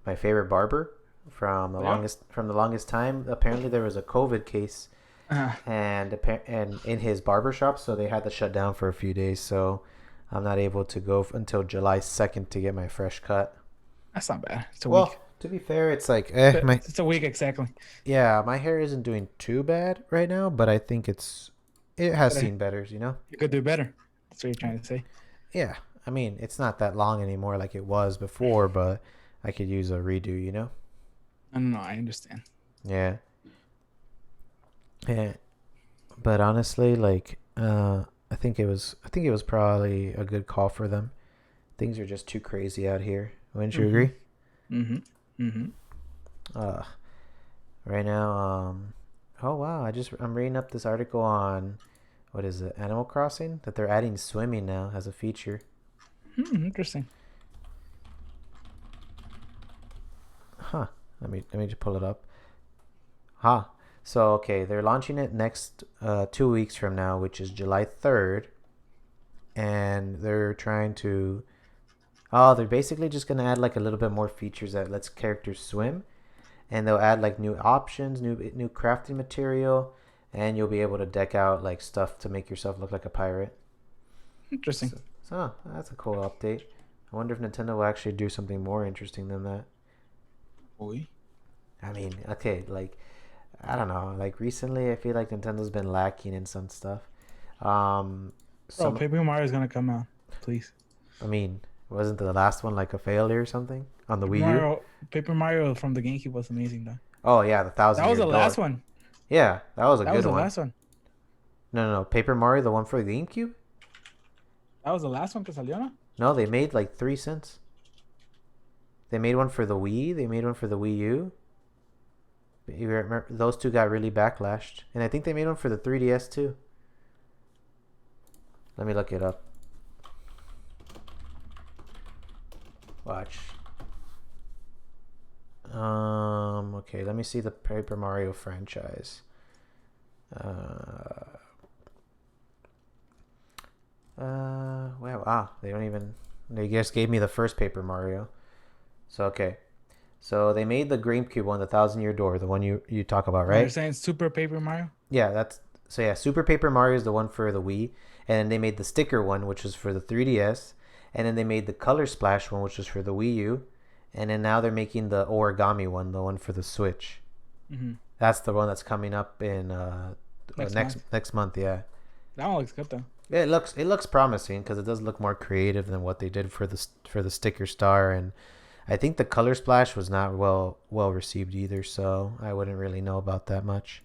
my favorite barber from the Yeah. longest time. Apparently, there was a COVID case Uh, and in his barber shop, so they had to shut down for a few days. So I'm not able to go until July 2nd to get my fresh cut. that's not bad. It's a week. Well, to be fair, it's like my It's a week exactly. yeah, my hair isn't doing too bad right now, but I think it has But seen betters, you know? you could do better. That's what you're trying to say. Yeah. I mean, it's not that long anymore like it was before, but I could use a redo, you know? No, no, no, I understand. Yeah. Yeah. But honestly, like I think it was probably a good call for them. Things are just too crazy out here. Wouldn't you Mm-hmm. agree? Mm-hmm. Mm-hmm. Uh right now oh wow, I'm reading up this article on what is it? Animal Crossing that they're adding swimming now as a feature. Interesting. Huh. Let me just pull it up. Huh. So okay, they're launching it next 2 weeks from now, which is July 3rd, and they're trying to. Oh, they're basically just gonna add like a little bit more features that lets characters swim, and they'll add like new options, new crafting material, and you'll be able to deck out like stuff to make yourself look like a pirate. Interesting. So that's a cool update. I wonder if Nintendo will actually do something more interesting than that. Boy. I mean, okay, like I don't know. Like recently, I feel like Nintendo's been lacking in some stuff. Um, Bro, some, Paper Mario is gonna come out. Please. I mean, wasn't the last one like a failure or something on the Paper Wii U? Mario Paper Mario from the GameCube was amazing though. Oh yeah, the That Thousand was Year the last Door. one. Yeah, that was a That was good the one. last one. No, no, no. Paper Mario, the one for the GameCube. That was the last one que salió, ¿no? No, they made like three cents. They made one for the Wii. They made one for the Wii U. You remember those two got really backlashed, and I think they made one for the 3DS too. Let me look it up. Watch. Okay, let me see the Paper Mario franchise. Uh, well, they don't even. They just gave me the first Paper Mario. So okay, so they made the GameCube one, the Thousand Year Door, the one you talk about, Oh, you're right? saying Super Paper Mario? Yeah, that's so yeah. Super Paper Mario is the one for the Wii, and then they made the sticker one, which was for the 3DS, and then they made the Color Splash one, which was for the Wii U, and then now they're making the origami one, the one for the Switch. Mm-hmm. That's the one that's coming up in Next next month. next month. Yeah, That one looks good though. yeah. It looks promising because it does look more creative than what they did for the sticker star, and I think the Color Splash was not well received either. So I wouldn't really know about that much.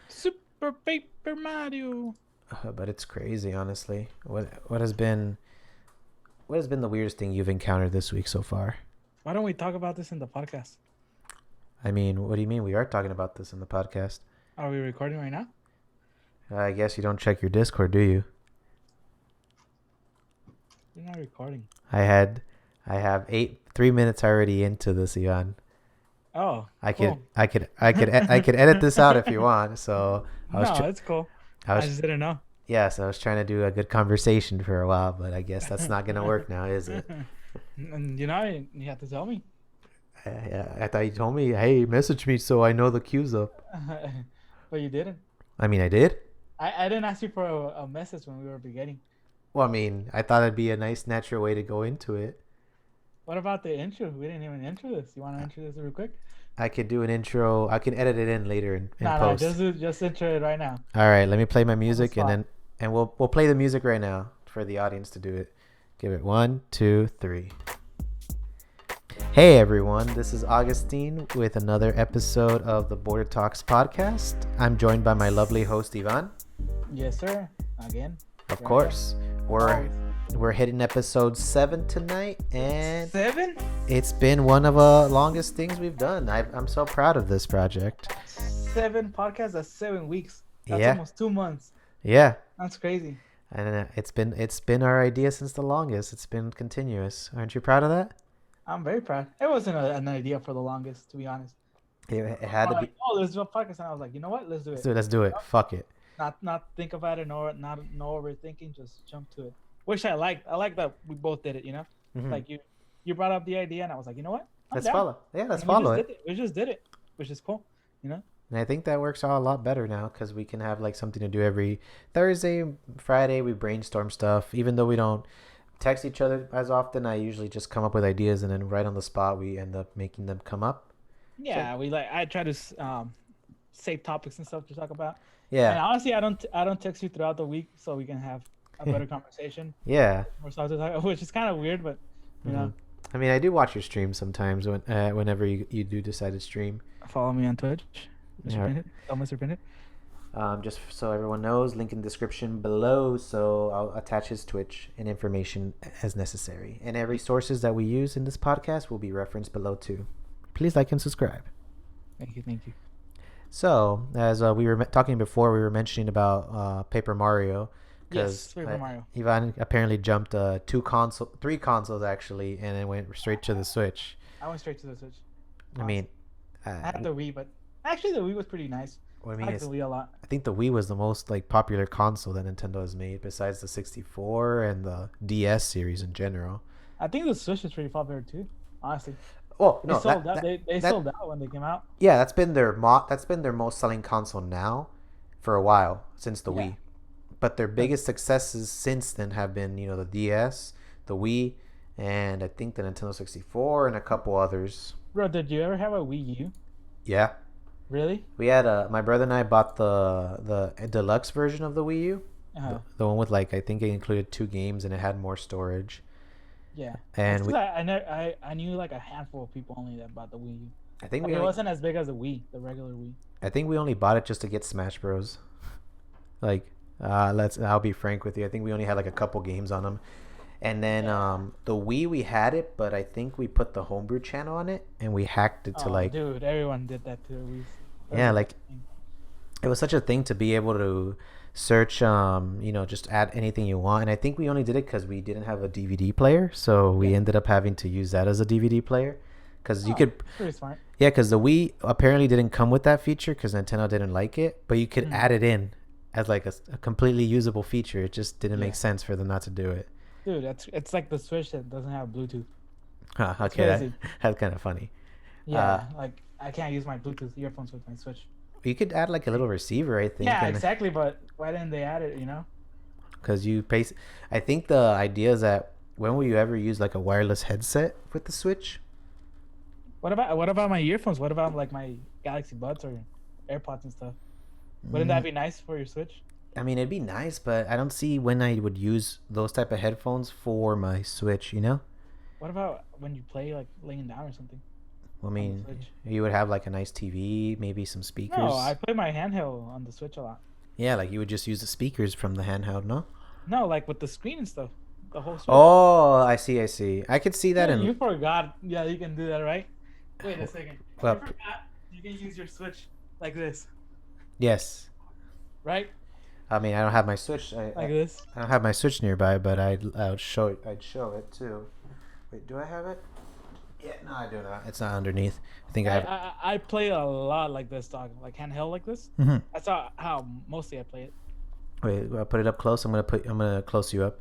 Super Paper Mario. But it's crazy, honestly. What has been the weirdest thing you've encountered this week so far? Why don't we talk about this in the podcast? I mean, what do you mean? We are talking about this in the podcast. Are we recording right now? I guess you don't check your Discord, do you? We're not recording. I have 3 minutes already into this, Ivan. Oh, I could, cool. I could edit this out if you want. So No, it's cool. I I was, just didn't know. yes, I was trying to do a good conversation for a while, but I guess that's not gonna work now, is it? And you have to tell me. Yeah, I thought you told me, hey, message me so I know the queue's up. But you didn't. I mean, I did. I didn't ask you for a message when we were beginning. Well, I mean, I thought it'd be a nice, natural way to go into it. What about the intro? We didn't even intro this. You want to intro this real quick? I could do an intro. I can edit it in later in No, post. just intro it right now. All right, let me play my On the music and spot. then we'll play the music right now for the audience to do it. Give it 1, 2, 3. Hey everyone, this is Augustine with another episode of the Border Talks podcast. I'm joined by my lovely host Ivan. Yes, sir. Again. Of Right course, we're Always. we're hitting episode 7 tonight, and 7? it's been one of the longest things we've done. I'm so proud of this project. 7 podcasts. That's 7 weeks. That's Yeah, almost 2 months. yeah, That's crazy. and it's been our idea since the longest. It's been continuous. Aren't you proud of that? I'm very proud. It wasn't an idea for the longest, to be honest. It I'm had to be. like, oh, let's do a podcast, and I was like, you know what? Let's do Let's it. do it. Let's do it. Fuck it. Not think about it, nor not no overthinking. Just jump to it. Which I like. I like that we both did it. Hmm. Like you you brought up the idea, and I was like, you know what? I'm Let's down. follow. Yeah, let's And we follow just it. did it. We just did it, which is cool. You know? And I think that works out a lot better now because we can have like something to do every Thursday, Friday. We brainstorm stuff. Even though we don't text each other as often, I usually just come up with ideas and then right on the spot we end up making them come up. So Yeah, I try to save topics and stuff to talk about. yeah, And honestly, I don't text you throughout the week so we can have a better conversation. yeah. More stuff to talk, which is kind of weird, but you hmm know, I mean, I do watch your stream sometimes whenever you do decide to stream. follow me on Twitch, Mr. Yeah. Pinhead. Tell Mr. Pinhead. Just so everyone knows, link in the description below. So I'll attach his Twitch and information as necessary. And every sources that we use in this podcast will be referenced below too. Please like and subscribe. Thank you. So as we were talking before, we were mentioning about Paper Mario Yes, because Paper Mario. Ivan apparently jumped three consoles actually, and it went straight to the Switch. I went straight to the Switch. I mean, I had the Wii, but actually the Wii was pretty nice. what I I mean like is, the Wii a lot. I think the Wii was the most like popular console that Nintendo has made, besides the 64 and the DS series in general. I think the Switch is pretty popular too. Honestly, Oh they no, sold out. They that sold out when they came out. yeah, that's been their most selling console now for a while since the Yeah. Wii. But their biggest successes since then have been the DS, the Wii, and I think the Nintendo 64 and a couple others. Bro, did you ever have a Wii U? Yeah, Really? we had my brother and I bought the deluxe version of the Wii U, Uh-huh. the one with like I think it included 2 games and it had more storage. Yeah. And we, I knew like a handful of people only that bought the Wii U. I think Like, we it only, wasn't as big as the Wii, the regular Wii. I think we only bought it just to get Smash Bros. Like, I'll be frank with you. I think we only had like a couple games on them. And then the Wii we had it, but I think we put the homebrew channel on it and we hacked it to like Dude, everyone did that to the Wii. yeah, like it was such a thing to be able to search just add anything you want. And I think we only did it because we didn't have a DVD player, so we ended up having to use that as a DVD player because you could pretty smart. yeah, because the Wii apparently didn't come with that feature because Nintendo didn't like it, but you could add it in as like a completely usable feature. It just didn't make sense for them not to do it. Dude, it's like the Switch that doesn't have Bluetooth. Huh, That's okay, crazy. that's kind of funny. Yeah, like I can't use my Bluetooth earphones with my Switch. You could add like a little receiver, I think. Yeah, and, exactly. But why didn't they add it? You know? because you pay. I think the idea is that when will you ever use like a wireless headset with the Switch? What about my earphones? What about like my Galaxy Buds or AirPods and stuff? Wouldn't that be nice for your Switch? I mean, it'd be nice, but I don't see when I would use those type of headphones for my Switch. You know? What about when you play like laying down or something? I mean, Switch. you would have like a nice TV, maybe some speakers. No, I play my handheld on the Switch a lot. Yeah, like you would just use the speakers from the handheld, no? No, like with the screen and stuff. The whole Switch. Oh, I see. I could see that Dude, in. you forgot. Yeah, you can do that, right? Wait a second. Well, you forgot you can use your Switch like this, yes. right? I mean, I don't have my Switch. Like this. I don't have my Switch nearby, but I'd show it too. Wait, do I have it? Yeah, no, I do not. It's not underneath. I think I have. I play a lot like this, dog. Like handheld like this. Mhm. That's how mostly I play it. Wait, I'll put it up close. I'm gonna close you up.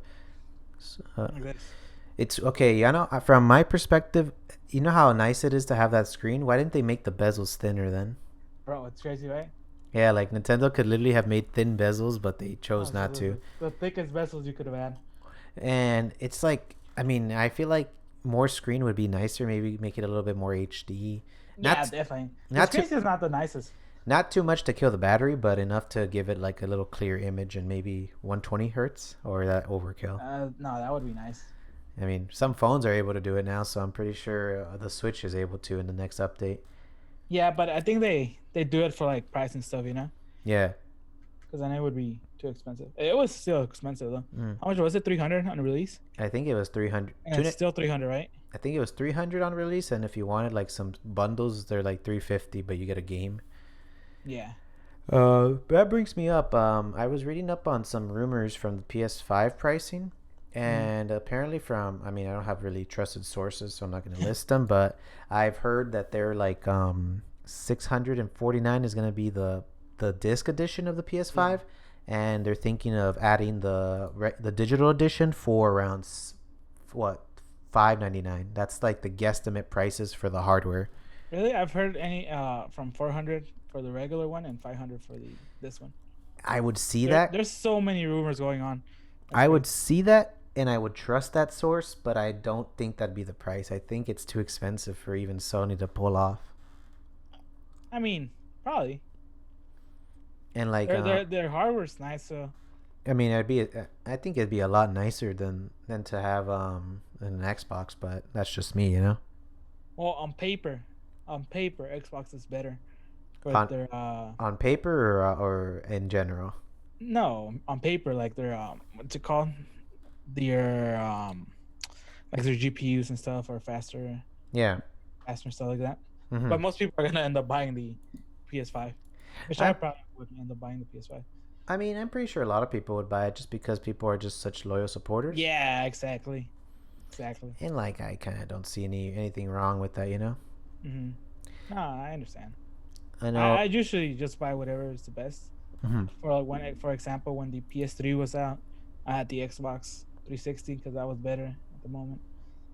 Like this. It's okay. I know from my perspective. You know how nice it is to have that screen. Why didn't they make the bezels thinner then? Bro, it's crazy, right? Yeah, like Nintendo could literally have made thin bezels, but they chose not to. The thickest vessels you could have had. And it's like, I mean, I feel like more screen would be nicer. Maybe make it a little bit more HD. Yeah, definitely. The not screen too- is not the nicest. Not too much to kill the battery, but enough to give it like a little clear image and maybe 120 hertz or that overkill. No, that would be nice. I mean, some phones are able to do it now, so I'm pretty sure the Switch is able to in the next update. Yeah, but I think they do it for like price and stuff, you know? Yeah. Because then it would be too expensive. It was still expensive though. How much was it? 300 on release? I think it was 300. And it's still 300, right? I think it was 300 on release, and if you wanted like some bundles, they're like 350, but you get a game. Yeah. That brings me up. I was reading up on some rumors from the PS5 pricing, and apparently I mean, I don't have really trusted sources, so I'm not going to list them, but I've heard that they're like 649 is going to be the disc edition of the PS5, and they're thinking of adding the digital edition for around what $599. That's like the guesstimate prices for the hardware. Really? I've heard any from 400 for the regular one and 500 for the this one. I would see There that. there's so many rumors going on. That's I would crazy. see that and I would trust that source, but I don't think that'd be the price. I think it's too expensive for even Sony to pull off. I mean, probably. And like, Their hardware's nice. So I mean, I think it'd be a lot nicer than to have an Xbox, but that's just me, you know. well, on paper, Xbox is better with On their on paper or in general. no on paper like their what's it called their like their GPUs and stuff are Yeah. faster and stuff like that. Hmm. But most people are gonna end up buying the PS5, which I I probably would end up buying the PS5. I mean, I'm pretty sure a lot of people would buy it just because people are just such loyal supporters. Yeah, exactly, exactly. And like, I kind of don't see anything wrong with that, you know. Hmm. No, I understand. I I know. usually just buy whatever is the best. Hmm. For like when, for example, when the PS3 was out, I had the Xbox 360 because that was better at the moment.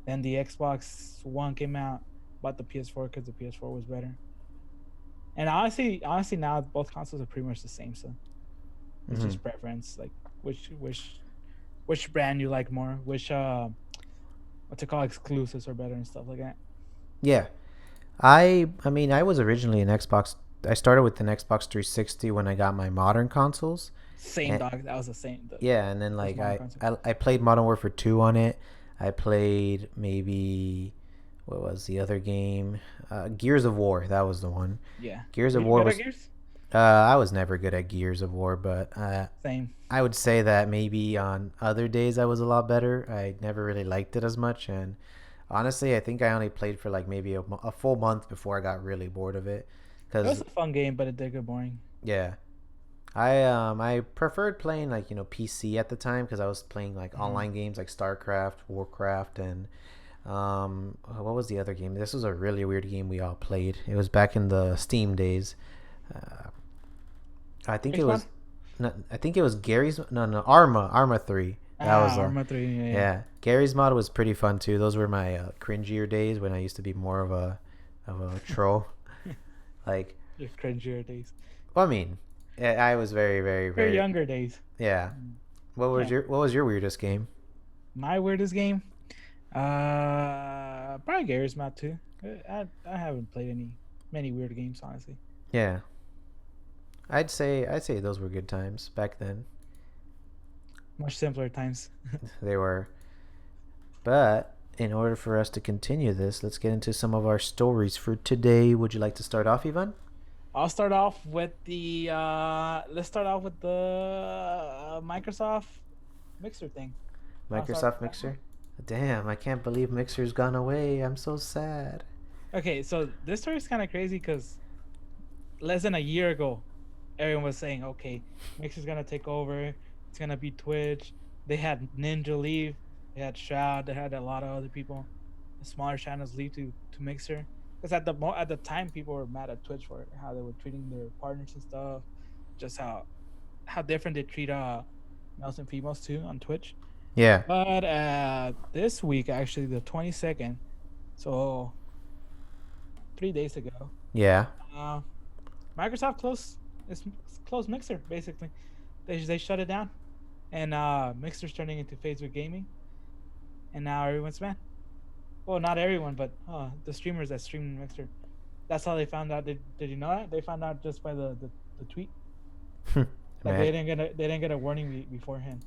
Then the Xbox One came out, bought the PS4 because the PS4 was better. And honestly, now both consoles are pretty much the same. So it's Hmm. just preference, like which which which brand you like more, which what's it called, exclusives are better and stuff like that. Yeah. I mean, I was originally an Xbox. I started with an Xbox 360 when I got my modern consoles. Same And dog. That was the same. The yeah, and then first like modern console. I played Modern Warfare 2 on it. I played maybe what was the other game? Gears of War. That was the one. Yeah. Gears Were of you War good at was. Gears? I was never good at Gears of War, but Same. I would say that maybe on other days I was a lot better. I never really liked it as much, and honestly, I think I only played for like maybe a full month before I got really bored of it. It was Cause a fun game, but it did get boring. yeah, I preferred playing like PC at the time because I was playing like Hmm. online games like StarCraft, Warcraft, and what was the other game? This was a really weird game we all played. It was back in the Steam days. Uh, I think it Which one? was, no, I think it was Gary's. No, Arma 3. That was Arma 3. Yeah, yeah. yeah. Gary's mod was pretty fun too. Those were my cringier days when I used to be more of a troll. Like, Your cringier days. well, I mean, I was very, very, Your very, younger days. yeah. Mm. Yeah. What was your weirdest game? My weirdest game? Probably Garry's Mod 2. I haven't played many weird games, honestly. Yeah, I'd say those were good times back then. Much simpler times. They were, but in order for us to continue this, let's get into some of our stories for today. Would you like to start off, Ivan? I'll start off with the let's start off with the Microsoft Mixer thing. I'll start with Microsoft that one. Mixer. Damn, I can't believe Mixer's gone away. I'm so sad. Okay, so this story is kind of crazy because less than a year ago, everyone was saying, okay, Mixer's gonna take over. It's gonna be Twitch. They had Ninja leave. They had Shroud. They had a lot of other people, the smaller channels leave to Mixer. Because at the time, people were mad at Twitch for how they were treating their partners and stuff, just how different they treat males and females too on Twitch. Yeah, But this week, actually, the 22nd, so 3 days ago, yeah, uh, Microsoft closed Mixer basically. They shut it down, and Mixer's turning into Facebook Gaming, and now everyone's mad. Well, not everyone, but the streamers that stream Mixer. That's how they found out. Did you know that? They found out just by the tweet. Like man. they didn't get a warning beforehand.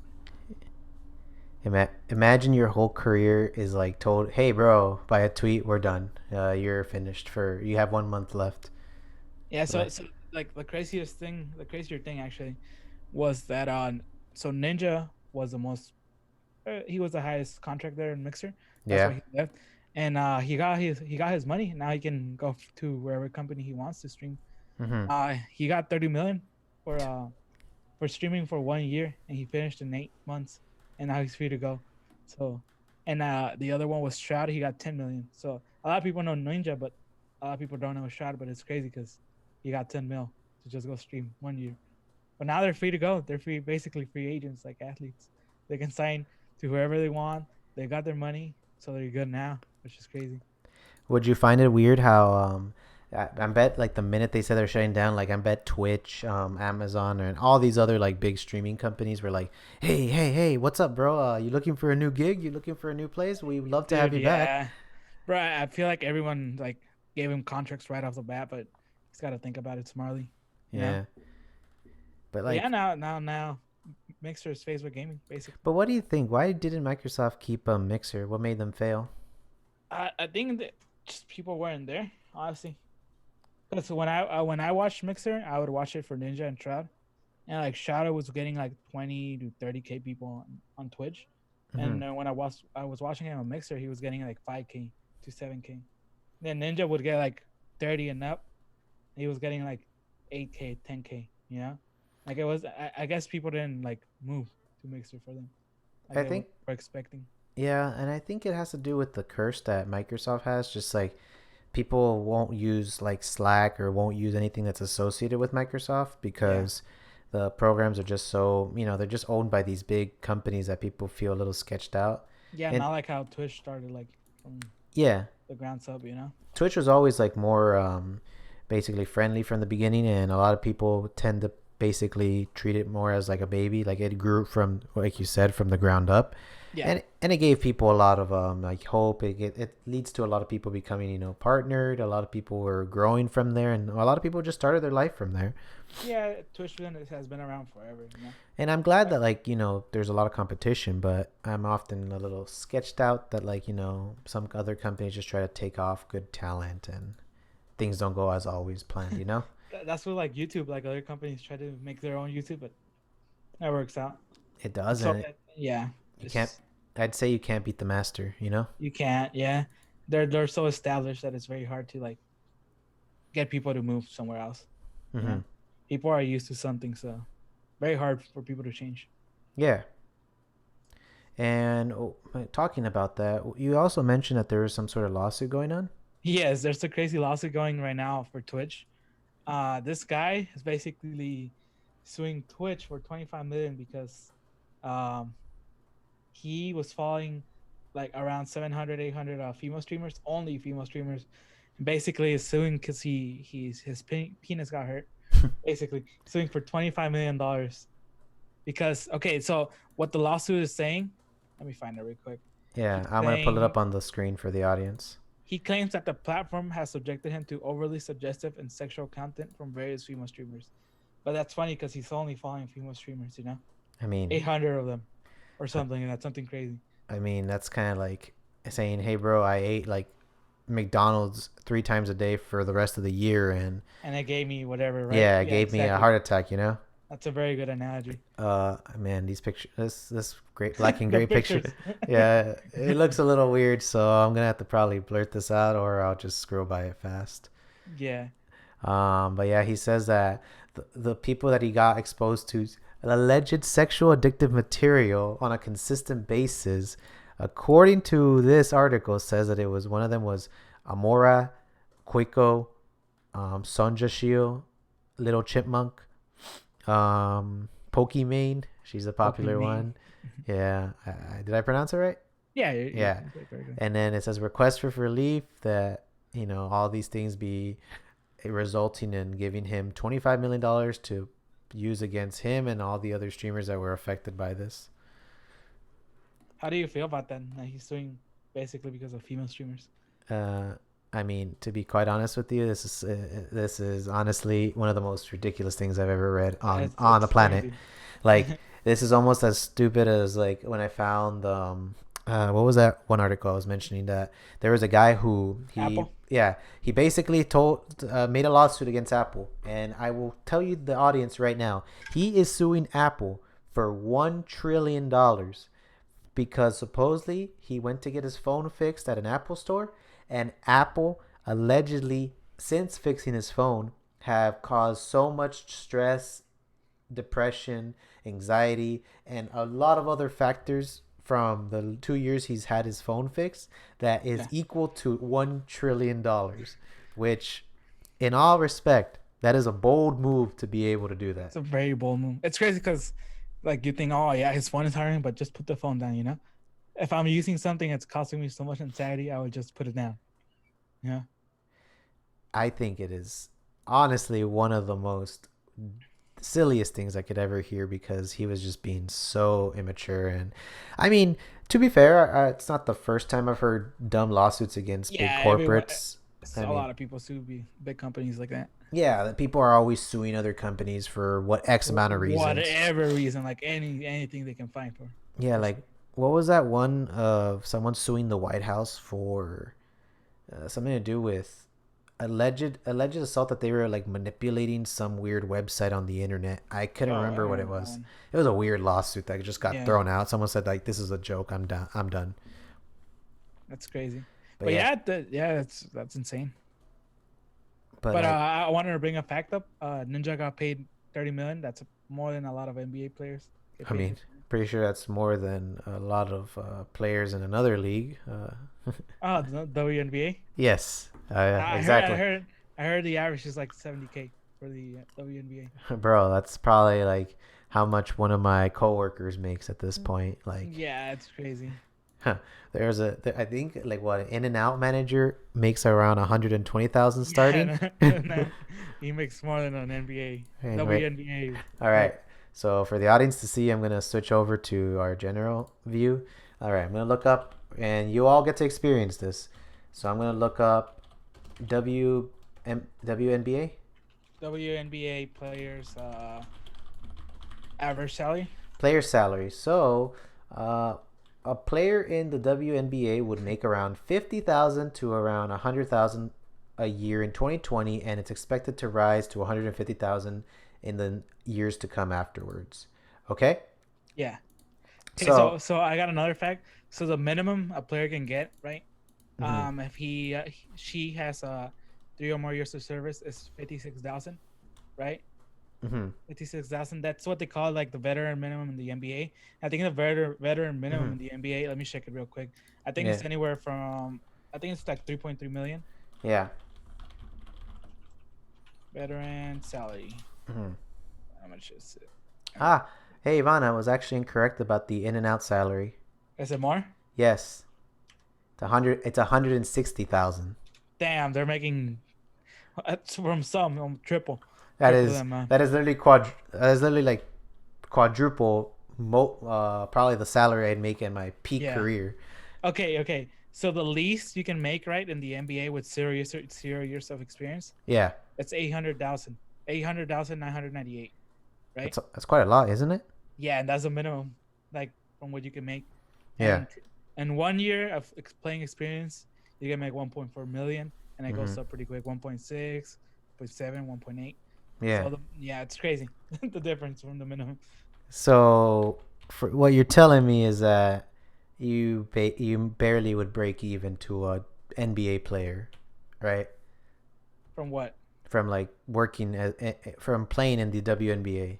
Imagine your whole career is like told, "Hey, bro, by a tweet, we're done. You're finished for. You have 1 month left." Yeah. Like, So like the crazier thing actually was that so Ninja was the most he was the highest contract there in Mixer. That's yeah. why he left, and he got his money. Now he can go to wherever company he wants to stream. Mm-hmm. He got 30 million for streaming for 1 year, and he finished in 8 months, and now he's free to go. So, and the other one was Shroud. He got 10 million. So a lot of people know Ninja, but a lot of people don't know Shroud. But it's crazy because he got 10 mil to just go stream 1 year. But now they're free to go. They're basically free agents like athletes. They can sign to whoever they want. They got their money. so they're good now, which is crazy. Would you find it weird how I bet like the minute they said they're shutting down, like I bet Twitch, Amazon, and all these other like big streaming companies were like, hey, what's up, bro? You looking for a new gig? You looking for a new place? We'd love to have Dude, you back. yeah, bro. I feel like everyone like gave him contracts right off the bat, but he's got to think about it smartly, you know. Yeah, but But yeah, like, now, Mixer is Facebook gaming basically. but what do you think? Why didn't Microsoft keep a Mixer? What made them fail? I think that just people weren't there, honestly. Because when I watched Mixer, I would watch it for Ninja and Shroud, and like Shadow was getting like 20 to 30K people on Twitch, Hmm. and then when I was watching him on Mixer, he was getting like 5K to 7K. Then Ninja would get like 30 and up. He was getting like 8K, 10K. You know, like it was. I guess people didn't like move to Mixer for them, like I they were think expecting. yeah, and I think it has to do with the curse that Microsoft has. Just like people won't use like Slack or won't use anything that's associated with Microsoft Yeah, because the programs are just so, they're just owned by these big companies that people feel a little sketched out. yeah. And Not like how Twitch started, like from yeah, the ground up. You know. Twitch was always like more basically friendly from the beginning, and a lot of people tend to basically treat it more as like a baby. Like it grew from, like you said, from the ground up, Yeah, and it gave people a lot of like hope. It leads to a lot of people becoming partnered. A lot of people were growing from there, and a lot of people just started their life from there. yeah. Twitch has been around forever. You know. And I'm glad But that like there's a lot of competition, but I'm often a little sketched out that like some other companies just try to take off good talent and things don't go as always planned. that's what like YouTube, like other companies try to make their own YouTube, but that works out. It So doesn't. yeah, You can't. it's I'd say you can't beat the master. you can't. Yeah, they're so established that it's very hard to like get people to move somewhere else. You Mm-hmm. know, people are used to something, so very hard for people to change. Yeah. And talking about that, you also mentioned that there was some sort of lawsuit going on. Yes, there's a crazy lawsuit going right now for Twitch. This guy is basically suing Twitch for 25 million because um he was following like around 700, 800 female streamers, only female streamers, and basically is suing because his penis got hurt. Basically suing for $25 million because okay, so what the lawsuit is saying, let me find it real quick. Yeah, He's I'm gonna pull it saying up on the screen for the audience. he claims that the platform has subjected him to overly suggestive and sexual content from various female streamers. But that's funny because he's only following female streamers, you know, I mean, 800 of them or uh, something. And that's something crazy. that's kind of like saying, "Hey, bro, I ate like McDonald's 3 times a day for the rest of the year, and And it gave me whatever, right? yeah, it Yeah, gave me a exactly. heart attack." That's a very good analogy. Man, these pictures, this great black and The gray picture, pictures. yeah, it looks a little weird, so I'm gonna have to probably blurt this out, or I'll just scroll by it fast. Yeah. But yeah, he says that the people that he got exposed to alleged sexual addictive material on a consistent basis, according to this article, says that it was one of them was Amora, Quiko, Sonjashio, Little Chipmunk, Pokimane. She's a popular Pokemon. one. Yeah, did I pronounce it right? Yeah, you're Yeah, very good. and then it says request for relief that all these things be resulting in giving him $25 million to use against him and all the other streamers that were affected by this. How do you feel about that? That he's doing basically because of female streamers. Uh, I mean, to be quite honest with you, this is honestly one of the most ridiculous things I've ever read on It's the planet. crazy. Like this is almost as stupid as like when I found what was that one article I was mentioning that there was a guy who Apple. he basically told made a lawsuit against Apple, and I will tell you the audience right now, he is suing Apple for $1 trillion because supposedly he went to get his phone fixed at an Apple store, and Apple allegedly, since fixing his phone, have caused so much stress, depression, anxiety, and a lot of other factors from the 2 years he's had his phone fixed that is Yeah. equal to $1 trillion, which, in all respect, that is a bold move to be able to do that. It's a very bold move. It's crazy because like you think, oh yeah, his phone is hiring, but just put the phone down, you know? if I'm using something that's costing me so much anxiety, I would just put it down. Yeah. I think it is honestly one of the most silliest things I could ever hear because he was just being so immature. And I mean, to be fair, it's not the first time I've heard dumb lawsuits against big Yeah, everyone. corporates. I A mean, lot of people sue big companies like that. yeah, people are always suing other companies for what X amount of reasons. Whatever reason, like anything they can find Yeah, for like sure. what was that one of someone suing the White House for something to do with alleged assault that they were like manipulating some weird website on the internet. I couldn't Oh, I remember what it remember that was. one. It was a weird lawsuit that just got Yeah, thrown out. Someone said like this is a joke. I'm done. I'm done. that's crazy. But But yeah, yeah, yeah, that's insane. but But like I wanted to bring a fact up. Ninja got paid 30 million. That's more than a lot of NBA players get I paid. mean, pretty sure that's more than a lot of players in another league. Oh, the WNBA. Yes, I heard, I exactly, heard, I heard the average is like 70K for the WNBA. bro. That's probably like how much one of my coworkers makes at this point. Like Yeah, it's crazy. huh, I think like what an in and out manager makes around 120,000 starting. Yeah, no, he makes more than an NBA, Anyway, WNBA all player. right. So for the audience to see, I'm gonna switch over to our general view. All right, I'm gonna look up, and you all get to experience this. So I'm gonna look up WNBA WNBA players, average salary. player salary. So uh, a player in the WNBA would make around 50,000 to around 100,000 a year in 2020, and it's expected to rise to 150,000 in the years to come afterwards. Okay, Yeah. Okay, so so I got another fact. So the minimum a player can get, right? mm-hmm, If she has 3 or more years of service, is 56,000, right? mm-hmm, 56,000. That's what they call like the veteran minimum in the NBA. I think the veteran minimum mm-hmm, in the NBA. Let me check it real quick. I think yeah, it's anywhere from. I think it's like 3.3 million yeah. veteran salary. Mm-hmm. How much is it? Ah, hey Ivan, I was actually incorrect about the in and out salary. Is it more? Yes, it's 100. It's 160,000. Damn, they're making from some triple, That triple is them. that is literally That is literally like quadruple. Probably the salary I'd make in my peak Yeah. career. Okay. So the least you can make right in the NBA with 0 years of experience, Yeah, that's 800,000. 800,998, right? that's quite a lot, isn't it? Yeah, and that's the minimum, like from what you can make. Yeah. And 1 year of playing experience, you can make 1.4 million, and it Mm-hmm. goes up pretty quick. 1.6, 0.7, 1.8. Yeah. So yeah, it's crazy the difference from the minimum. So, for what you're telling me is that you barely would break even to a NBA player, right? From what From like from playing in the WNBA.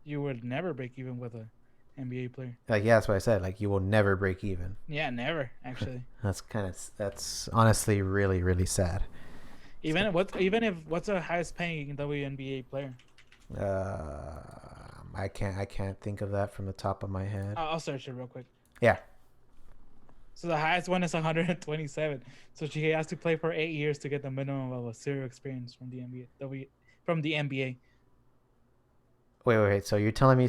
you would never break even with a NBA player. Like yeah, that's what I said. Like you will never break even. Yeah, never actually. That's honestly really sad. Even if what's the highest paying WNBA player? I can't think of that from the top of my head. I'll search it real quick. Yeah. So the highest one is 127. So she has to play for 8 years to get the minimum of a zero experience from the NBA. From the NBA. Wait. So you're telling me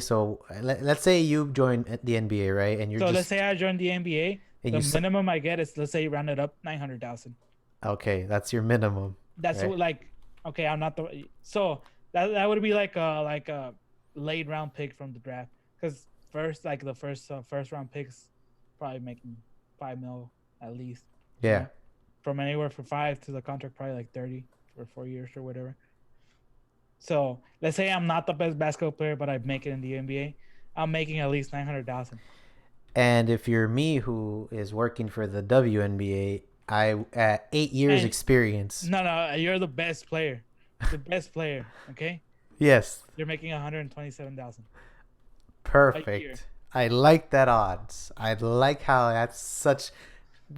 let's say you join the NBA, right? And you're So let's just say I join the NBA. and The you minimum I get is, let's say, rounded up 900,000. okay, that's your minimum, That's right? what, like, okay, I'm not the so that would be like a late round pick from the draft, because first round picks probably making 5 mil at least. You Yeah. know, from anywhere from 5 to the contract probably like 30 for 4 years or whatever. So let's say I'm not the best basketball player, but I make it in the NBA. I'm making at least 900,000. And if you're me who is working for the WNBA, I at 8 years And experience. no, you're the best player. Okay, Yes. you're making 127,000 a year. Perfect. I like that odds. I like how that's such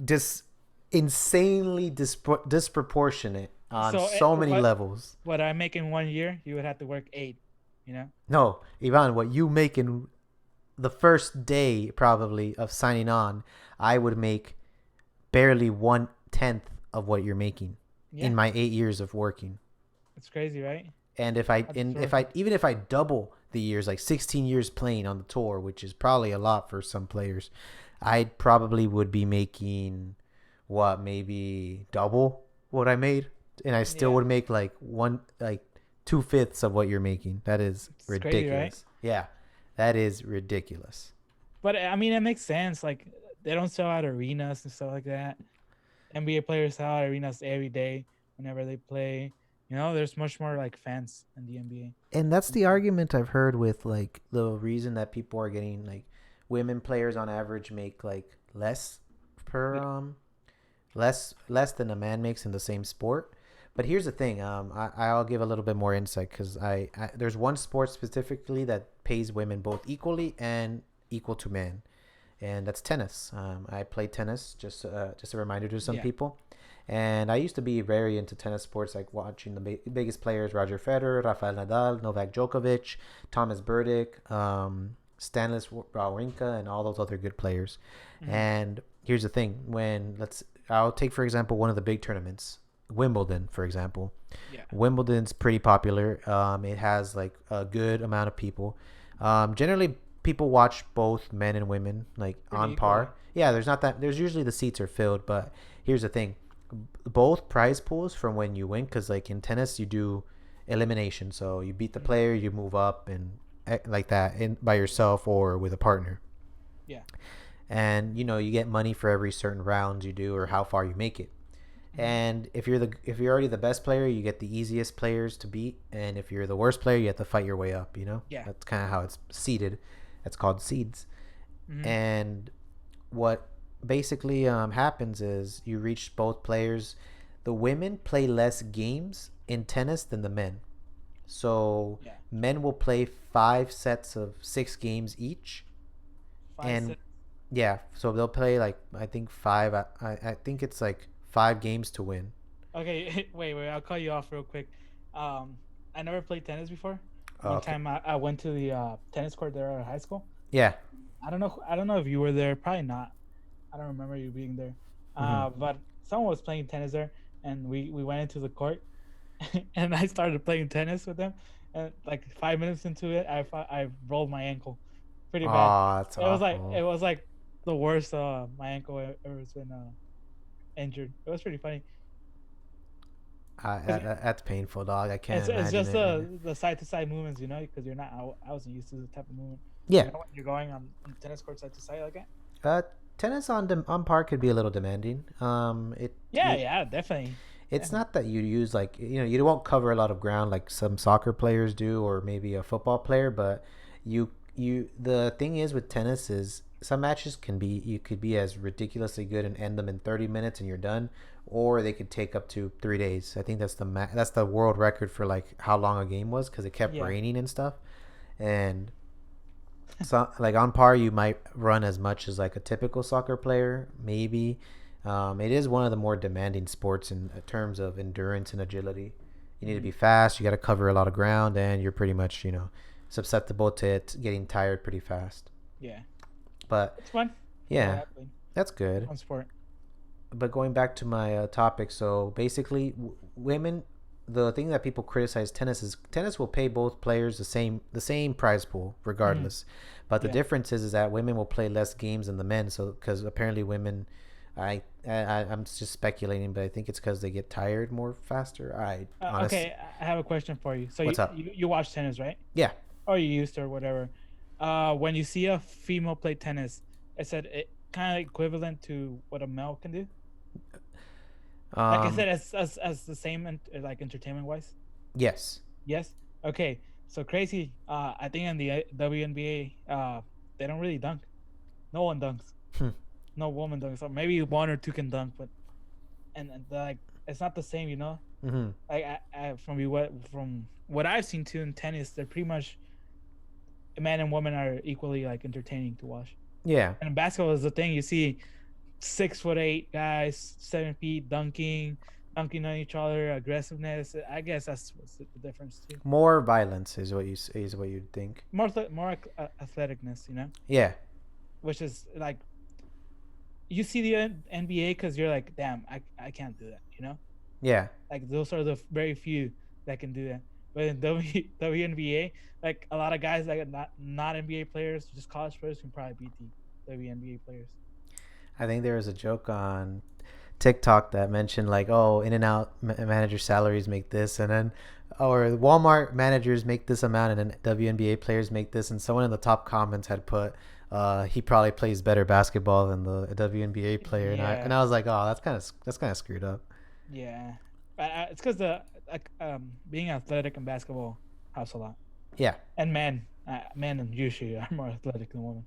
dis insanely disproportionate on So so many what levels. I make in 1 year, you would have to work 8. You know, No, Ivan, what you make in the first day probably of signing on, I would make barely 1/10 of what you're making in Yeah, my 8 years of working. it's crazy, right? And How this if works. I even if I double the years, like 16 years playing on the tour, which is probably a lot for some players, I probably would be making what, maybe double what I made, and I still Yeah, would make like 2/5 of what you're making. That is it's crazy, right? ridiculous. Yeah, that is ridiculous. But I mean, it makes sense. Like they don't sell out arenas and stuff like that. NBA players sell out arenas every day whenever they play. You know, there's much more like fans in the NBA. And that's the argument I've heard with like the reason that people are getting like women players on average make like less per Yeah. less than a man makes in the same sport. But here's the thing. I'll give a little bit more insight because there's one sport specifically that pays women both equally and equal to men, and that's tennis. I play tennis. Just a reminder to some Yeah. people. And I used to be very into tennis sports, like watching the biggest players: Roger Federer, Rafael Nadal, Novak Djokovic, Thomas Berdych, Stanis Wawrinka, and all those other good players. Hmm. And here's the thing: I'll take for example one of the big tournaments, Wimbledon, for example. Yeah. Wimbledon's pretty popular. It has like a good amount of people. Generally, people watch both men and women like Pretty on equally. par. Yeah, there's not that. There's usually the seats are filled, but here's the thing: both prize pools from when you win, because like in tennis you do elimination, so you beat the Hmm. player, you move up, and like that in by yourself or with a partner, Yeah. and you get money for every certain rounds you do or how far you make it. Hmm. And if you're already the best player, you get the easiest players to beat, and if you're the worst player, you have to fight your way up. Yeah. That's kind of how it's seeded. That's called seeds. Hmm. And what basically happens is you reach both players. The women play less games in tennis than the men. So Yeah. men will play 5 sets of 6 games each, Five and six. yeah, so they'll play like I think five. I think it's like 5 games to win. Okay. Wait. I'll call you off real quick. Um, I never played tennis before. One Okay. time I went to the tennis court there at high school. Yeah. I don't know. I don't know if you were there. Probably not. I don't remember you being there. Mm-hmm. But someone was playing tennis there, and we went into the court, and I started playing tennis with them. And like 5 minutes into it, I rolled my ankle, pretty bad. Oh, that's It awful. was like the worst. My ankle ever has been injured. It was pretty funny. Cause That's painful, dog. I can't it's imagine just it, man. the side to side movements, you know, because you're not. I wasn't used to the type of movement. Yeah. You know, when you're going on tennis court side to side like that. Uh, Tennis on par could be a little demanding. Yeah, yeah, definitely, It's definitely. not that you use like you won't cover a lot of ground like some soccer players do or maybe a football player, but the thing is with tennis is some matches can be you could be as ridiculously good and end them in 30 minutes and you're done, or they could take up to 3 days. I think that's the world record for like how long a game was because it kept Yeah. raining and stuff. And so like on par you might run as much as like a typical soccer player maybe. It is one of the more demanding sports in terms of endurance and agility. You need to Hmm. be fast, you got to cover a lot of ground, and you're pretty much susceptible to it getting tired pretty fast. Yeah. But It's fun. I'm glad yeah, I played. that's good. Fun sport. But going back to my topic, so basically women, the thing that people criticize tennis is tennis will pay both players the same prize pool Hmm. regardless, but the Yeah. difference is that women will play less games than the men. So because apparently women, I'm just speculating, but I think it's because they get tired more faster. I honestly, Okay, I have a question for you. So what's up? you watch tennis, right? Yeah. Or you used to, or whatever. When you see a female play tennis, I said it kind of equivalent to what a male can do. Like I Um. said, as the same, like entertainment wise. Yes. Yes. Okay. So crazy. I think in the WNBA, they don't really dunk. No one dunks. Hmm. No woman dunks. So maybe one or two can dunk, but and like it's not the same, you know. Mm-hmm. Like from what I've seen too in tennis, they're pretty much men and women are equally like entertaining to watch. Yeah. And in basketball is the thing you see 6'8" guys, 7 feet dunking, dunking on each other, aggressiveness. I guess that's what's the difference too. More violence is what is what you'd think. More athleticness, Yeah, which is like you see the NBA because you're like, damn, I can't do that, yeah, Like those are the very few that can do that. But in WNBA, like a lot of guys like not NBA players, just college players can probably beat the WNBA players. I think there was a joke on TikTok that mentioned like, oh, In and Out manager salaries make this, and then or Walmart managers make this amount, and then WNBA players make this, and someone in the top comments had put, he probably plays better basketball than the WNBA player, and I Yeah, and I was like, oh, that's kind of screwed up. yeah. But it's because the like being athletic in basketball helps a lot. Yeah, And men usually are more athletic than women,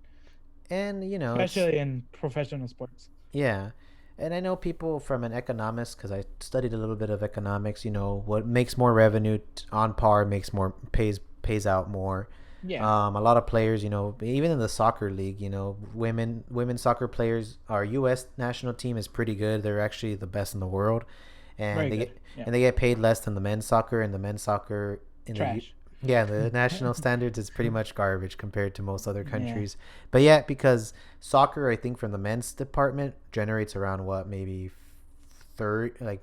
and it's especially in professional sports. yeah. And I know people from an economist because I studied a little bit of economics. What makes more revenue on par makes more pays out more. Yeah, A lot of players, even in the soccer league, women soccer players, our U.S. national team is pretty good. They're actually the best in the world, and very they good. get Yeah, and they get paid less than the men's soccer. And the men's soccer in the trash. yeah, the national standards is pretty much garbage compared to most other Yeah. countries. But yeah, because soccer, I think from the men's department generates around what maybe third like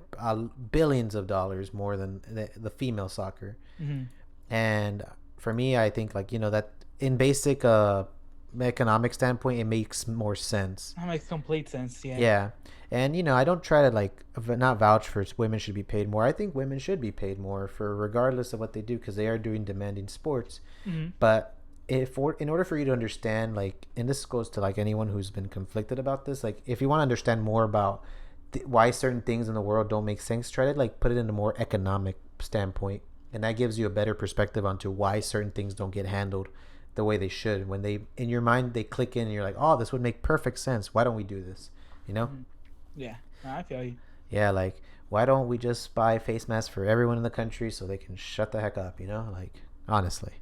billions of dollars more than the female soccer. Hmm. And for me, I think like that in basic economic standpoint, it makes more sense. That makes complete sense. Yeah. Yeah. And I don't try to like not vouch for women should be paid more. I think women should be paid more for regardless of what they do because they are doing demanding sports. Hmm. But in order for you to understand, like, and this goes to like anyone who's been conflicted about this, like if you want to understand more about why certain things in the world don't make sense, try to like put it in a more economic standpoint, and that gives you a better perspective onto why certain things don't get handled the way they should. When they in your mind they click in, and you're like, oh, this would make perfect sense. Why don't we do this? You know? Hmm. Yeah. No, I feel you. Yeah, like why don't we just buy face masks for everyone in the country so they can shut the heck up? Like honestly.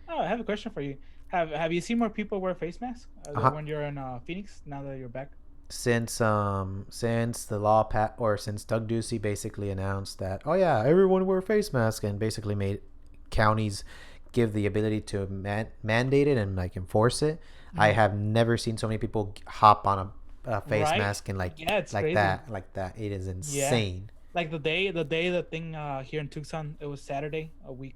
Oh, I have a question for you. Have you seen more people wear face masks Uh-huh. when you're in Phoenix now that you're back? Since the law or since Doug Ducey basically announced that, oh yeah, everyone wear face mask, and basically made counties give the ability to mandate it and like enforce it. I Hmm. have never seen so many people hop on a face Right? mask and Yeah, it's like crazy. that like that. It is Yeah. insane. Like the thing here in Tucson, it was Saturday, a week,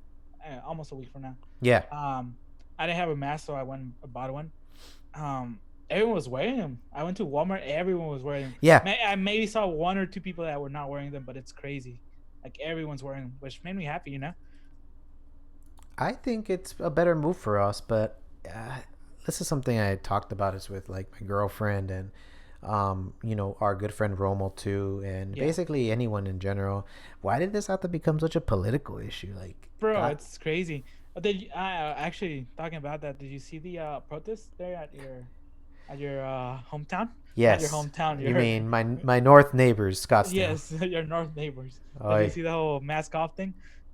almost a week from now. Yeah, Um, I didn't have a mask, so I went and bought one. Everyone was wearing them. I went to Walmart, everyone was wearing them. yeah. I maybe saw one or two people that were not wearing them, but it's crazy. Like everyone's wearing them, which made me happy. I think it's a better move for us, but uh, this is something I talked about is with like my girlfriend and our good friend Romo too, and Yeah, basically anyone in general. Why did this have to become such a political issue? Like, bro, God, it's crazy. Actually talking about that? Did you see the protest there at your hometown? Not your yes, hometown. you Your mean my north neighbors, Scottsdale? yes, your north neighbors. Did Oh, you see the whole mask off thing?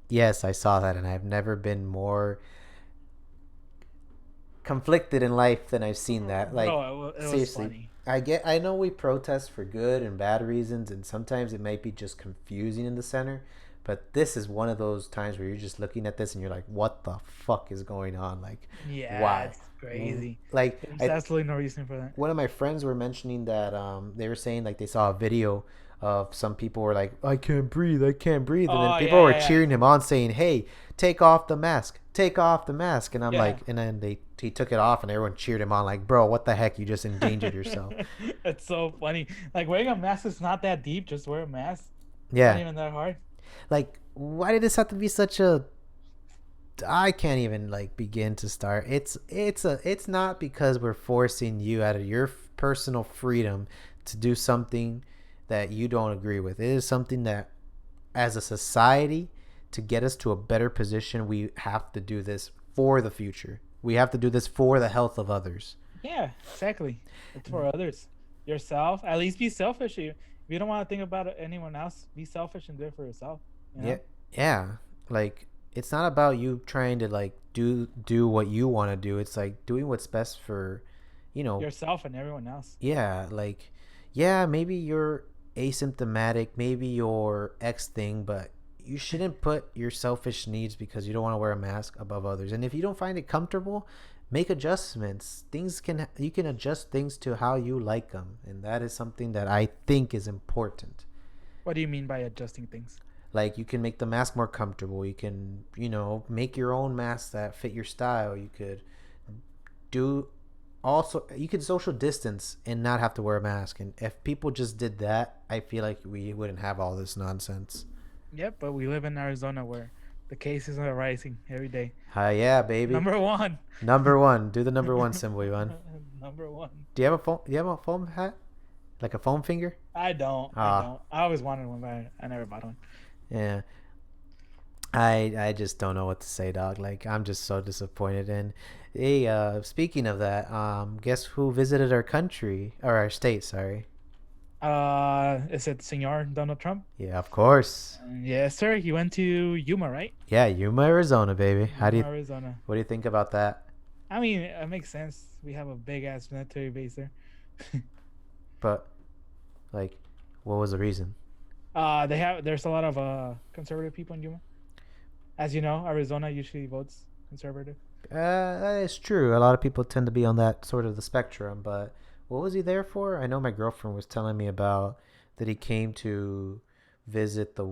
yes, I saw that, and I've never been more conflicted in life than I've seen that. Like, Bro, it was seriously, funny. I know we protest for good and bad reasons, and sometimes it might be just confusing in the center. But this is one of those times where you're just looking at this and you're like, what the fuck is going on? Like, Yeah, why? it's crazy. Like, There's absolutely no reason for that. one of my friends were mentioning that they were saying like they saw a video of some people were like, I can't breathe, and then Oh people yeah, were yeah, yeah, cheering him on, saying, "Hey, take off the mask," and I'm yeah. like, and then he took it off, and everyone cheered him on, like, bro, what the heck, you just endangered yourself. It's so funny. Like wearing a mask is not that deep. Just wear a mask. It's not Yeah, even that hard. like, why did this have to be such a I can't even like begin to start. It's not because we're forcing you out of your personal freedom to do something that you don't agree with. It is something that as a society to get us to a better position, we have to do this for the future. We have to do this for the health of others. Yeah, exactly. It's for others. Yourself. At least be selfish. If you don't want to think about anyone else, be selfish and do it for yourself. You Yeah. know, Yeah. Like it's not about you trying to like do what you want to do. It's like doing what's best for, you know, yourself and everyone else. yeah, like yeah, maybe asymptomatic, maybe your X thing, but you shouldn't put your selfish needs because you don't want to wear a mask above others. And if you don't find it comfortable, make adjustments. Things can you can adjust things to how you like them, and that is something that I think is important. What do you mean by adjusting things? Like you can make the mask more comfortable. You can, make your own mask that fit your style. You could do also you could social distance and not have to wear a mask. And if people just did that, I feel like we wouldn't have all this nonsense. Yep, but we live in Arizona where the cases are rising every day. Hi, yeah, baby. Number one. Number one. Do the number one symbol, Ivan. Number one. Do you have a foam? Do you have a foam hat? Like a foam finger? I don't. I Ah, don't. I always wanted one, but I never bought one. yeah. I just don't know what to say, dog. Like I'm just so disappointed. And hey, speaking of that, guess who visited our country or our state? Sorry. Is it Senor Donald Trump? Yeah, of course. Yes, sir. He went to Yuma, right? Yeah, Yuma, Arizona, baby. How do Yuma, you? Arizona. What do you think about that? I mean, it makes sense. We have a big ass military base there. But like, what was the reason? There's a lot of conservative people in Yuma. As you know, Arizona usually votes conservative. That is true. A lot of people tend to be on that sort of the spectrum. But what was he there for? I know my girlfriend was telling me about that he came to visit the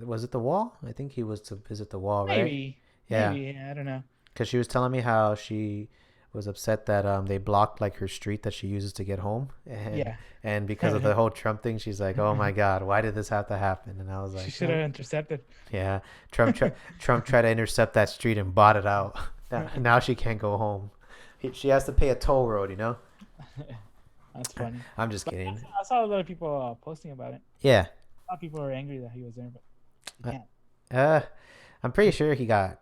was it the wall? I think he was to visit the wall, right? Maybe, Yeah, maybe I don't know. because she was telling me how she was upset that they blocked like her street that she uses to get home, and Yeah. and because of the whole Trump thing, she's like, "Oh my God, why did this have to happen?" And I was She like, should have intercepted. "Yeah, Trump tried to intercept that street and bought it out. Now she can't go home. She has to pay a toll road, you know." That's funny. I'm just But kidding. I saw a lot of people posting about it. Yeah, A lot of people were angry that he was there, but he uh, can't. uh, I'm pretty sure he got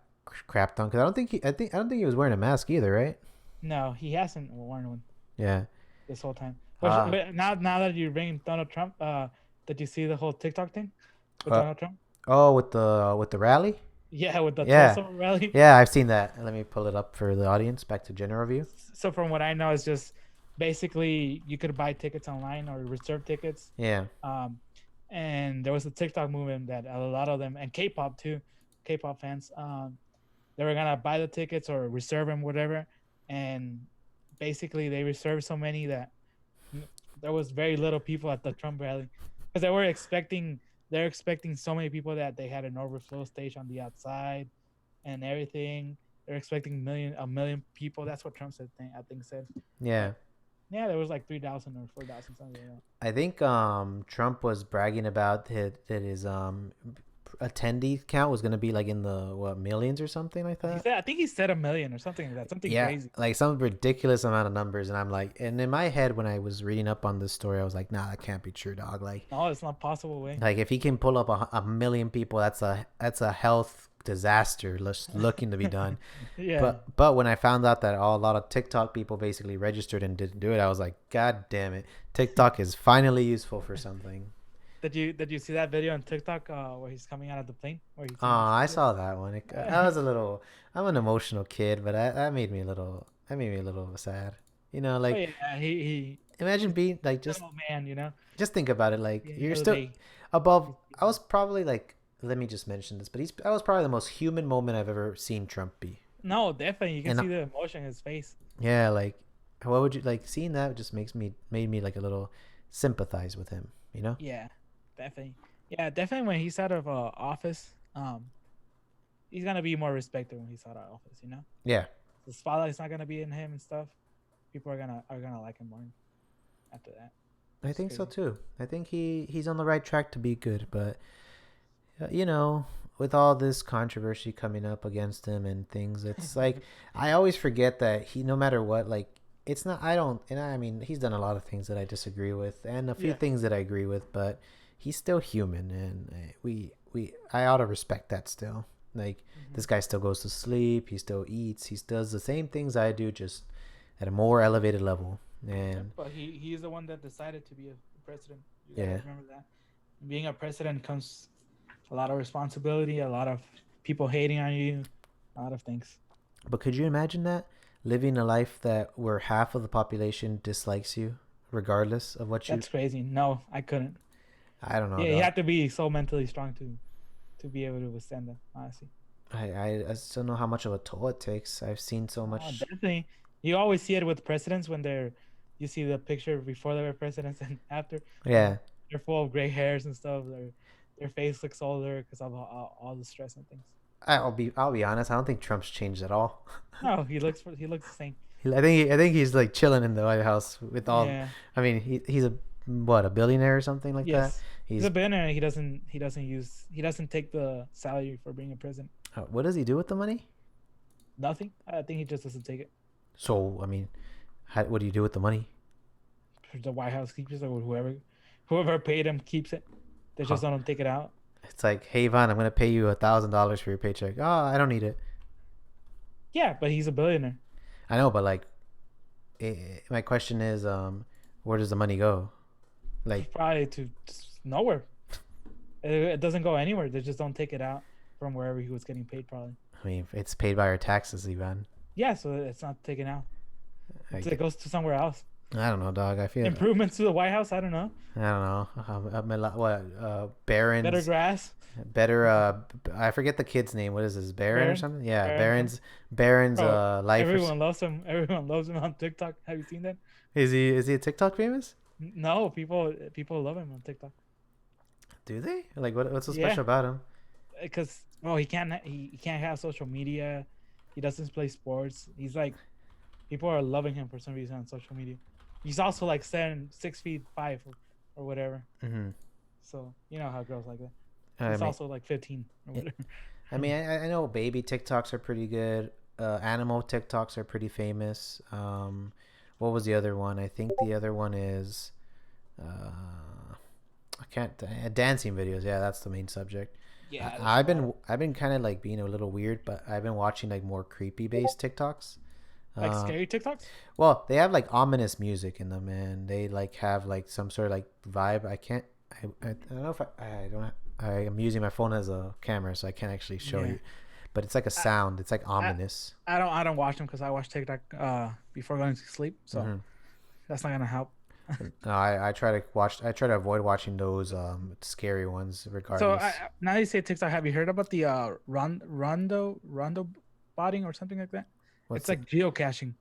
crapped on because I don't think he was wearing a mask either, right? No, he hasn't worn one Yeah. this whole time. Uh, But now that you bring Donald Trump, did you see the whole TikTok thing with uh Donald Trump? oh, with the rally. Yeah, with the Yeah, Tulsa rally. yeah, I've seen that. Let me pull it up for the audience. Back to general view. So from what I know, it's just basically you could buy tickets online or reserve tickets. Yeah, Um, and there was a TikTok movement that a lot of them and K-pop too, K-pop fans, they were gonna buy the tickets or reserve them, whatever. And basically, they reserved so many that there was very little people at the Trump rally because they're expecting so many people that they had an overflow stage on the outside and everything. They're expecting a million people. That's what Trump said. I think said. yeah. But yeah, there was like 3,000 or 4,000 something like that. I think Trump was bragging about his attendee count was gonna be like in the what millions or something like He that. said, I think he said a million or something like that, something Yeah, crazy. like some ridiculous amount of numbers, and I'm like, and in my head when I was reading up on this story, I was like, nah, that can't be true, dog. No, it's not possible way. Like if he can pull up a million people, that's a health disaster looking to be done. Yeah. But when I found out that a lot of TikTok people basically registered and didn't do it, I was like, God damn it, TikTok is finally useful for something. Did you see that video on TikTok where he's coming out of the plane? Where he's Oh, I saw that one. I was a little. I'm an emotional kid, but that made me a little. That made me a little sad. Oh Like yeah, he imagine being like little man, just think about it. Like Yeah, you're little still day. above. I was probably like. Let me just mention this, but I was probably the most human moment I've ever seen Trump be. No, definitely. You can And see the emotion in his face. yeah, like what would you like seeing that just made me like a little sympathize with him, you know? Yeah, definitely. Yeah, definitely. When he's out of office, he's gonna be more respected when he's out of office. Yeah. The spotlight's not gonna be in him and stuff. People are gonna like him more after that. I It's think so crazy. too. I think he's on the right track to be good, but with all this controversy coming up against him and things, it's like I always forget that he, no matter what, like it's not. I don't, and I mean, he's done a lot of things that I disagree with, and a few Yeah. things that I agree with, but he's still human, and I ought to respect that still. Like Hmm. this guy still goes to sleep, he still eats, he does the same things I do, just at a more elevated level, Yep. and But he's the one that decided to be a president. You gotta yeah. remember that. Being a president comes a lot of responsibility, a lot of people hating on you, a lot of things. But could you imagine that living a life that where half of the population dislikes you, regardless of what you. That's crazy. No, I couldn't. I don't know, Yeah, you dog. have to be so mentally strong to be able to withstand that. Honestly. I just don't know how much of a toll it takes. I've seen so Oh, much. definitely. You always see it with presidents when you see the picture before they were presidents and after, and Yeah, they're full of gray hairs and stuff. Their face looks older because of all the stress and things. I'll be honest. I don't think Trump's changed at all. No, he looks the same. I think he's like chilling in the White House with all. Yeah. I mean, he's a billionaire or something like that. Yes. He's He's a billionaire. He doesn't take the salary for being a president. what does he do with the money? Nothing. I think he just doesn't take it. So I mean, what do you do with the money? The White House keeps it, or whoever paid him keeps it. They Huh? just don't take it out. It's like, hey Ivan, I'm gonna pay you $1,000 for your paycheck. Oh, I don't need it. Yeah, but he's a billionaire. I know, but like, my question is, where does the money go? Like, Probably to nowhere. It doesn't go anywhere. They just don't take it out from wherever he was getting paid. Probably. I mean, it's paid by our taxes, Ivan. Yeah, so it's not taken out. It goes to somewhere else. I don't know, dog. I feel Improvements to the White House. I don't know. I don't know. What Better Barron's grass. better I forget the kid's name. What is this? Barron or Baron. something? Yeah, Baron. Barron's Bro, life. everyone loves him. Everyone loves him on TikTok. Have you seen that? Is he a TikTok famous? No, people love him on TikTok. Do they? Like what's so Yeah, special about him? because he can't have social media. He doesn't play sports. He's like people are loving him for some reason on social media. He's also like 6'5" or whatever. Hmm. So you know how girls like that. I He's mean, also like 15 or whatever. I know baby TikToks are pretty good. Animal TikToks are pretty famous. What was the other one? I think the other one is I can't dancing videos. Yeah, that's the main subject. Yeah, there's I've a lot. been kind of like being a little weird, but I've been watching like more creepy based TikToks. Like Uh, scary TikToks. well, they have like ominous music in them, and they like have like some sort of like vibe. I can't. I don't know if I don't. I am using my phone as a camera, so I can't actually show Yeah, you. But it's like a I sound. It's like I, ominous. I don't watch them because I watch TikTok before going to sleep. So Hmm. that's not gonna help. No, I try to watch. I try to avoid watching those scary ones, So regardless. now you say TikTok, have you heard about the Rondo botting or something like that? It's What's it? like geocaching.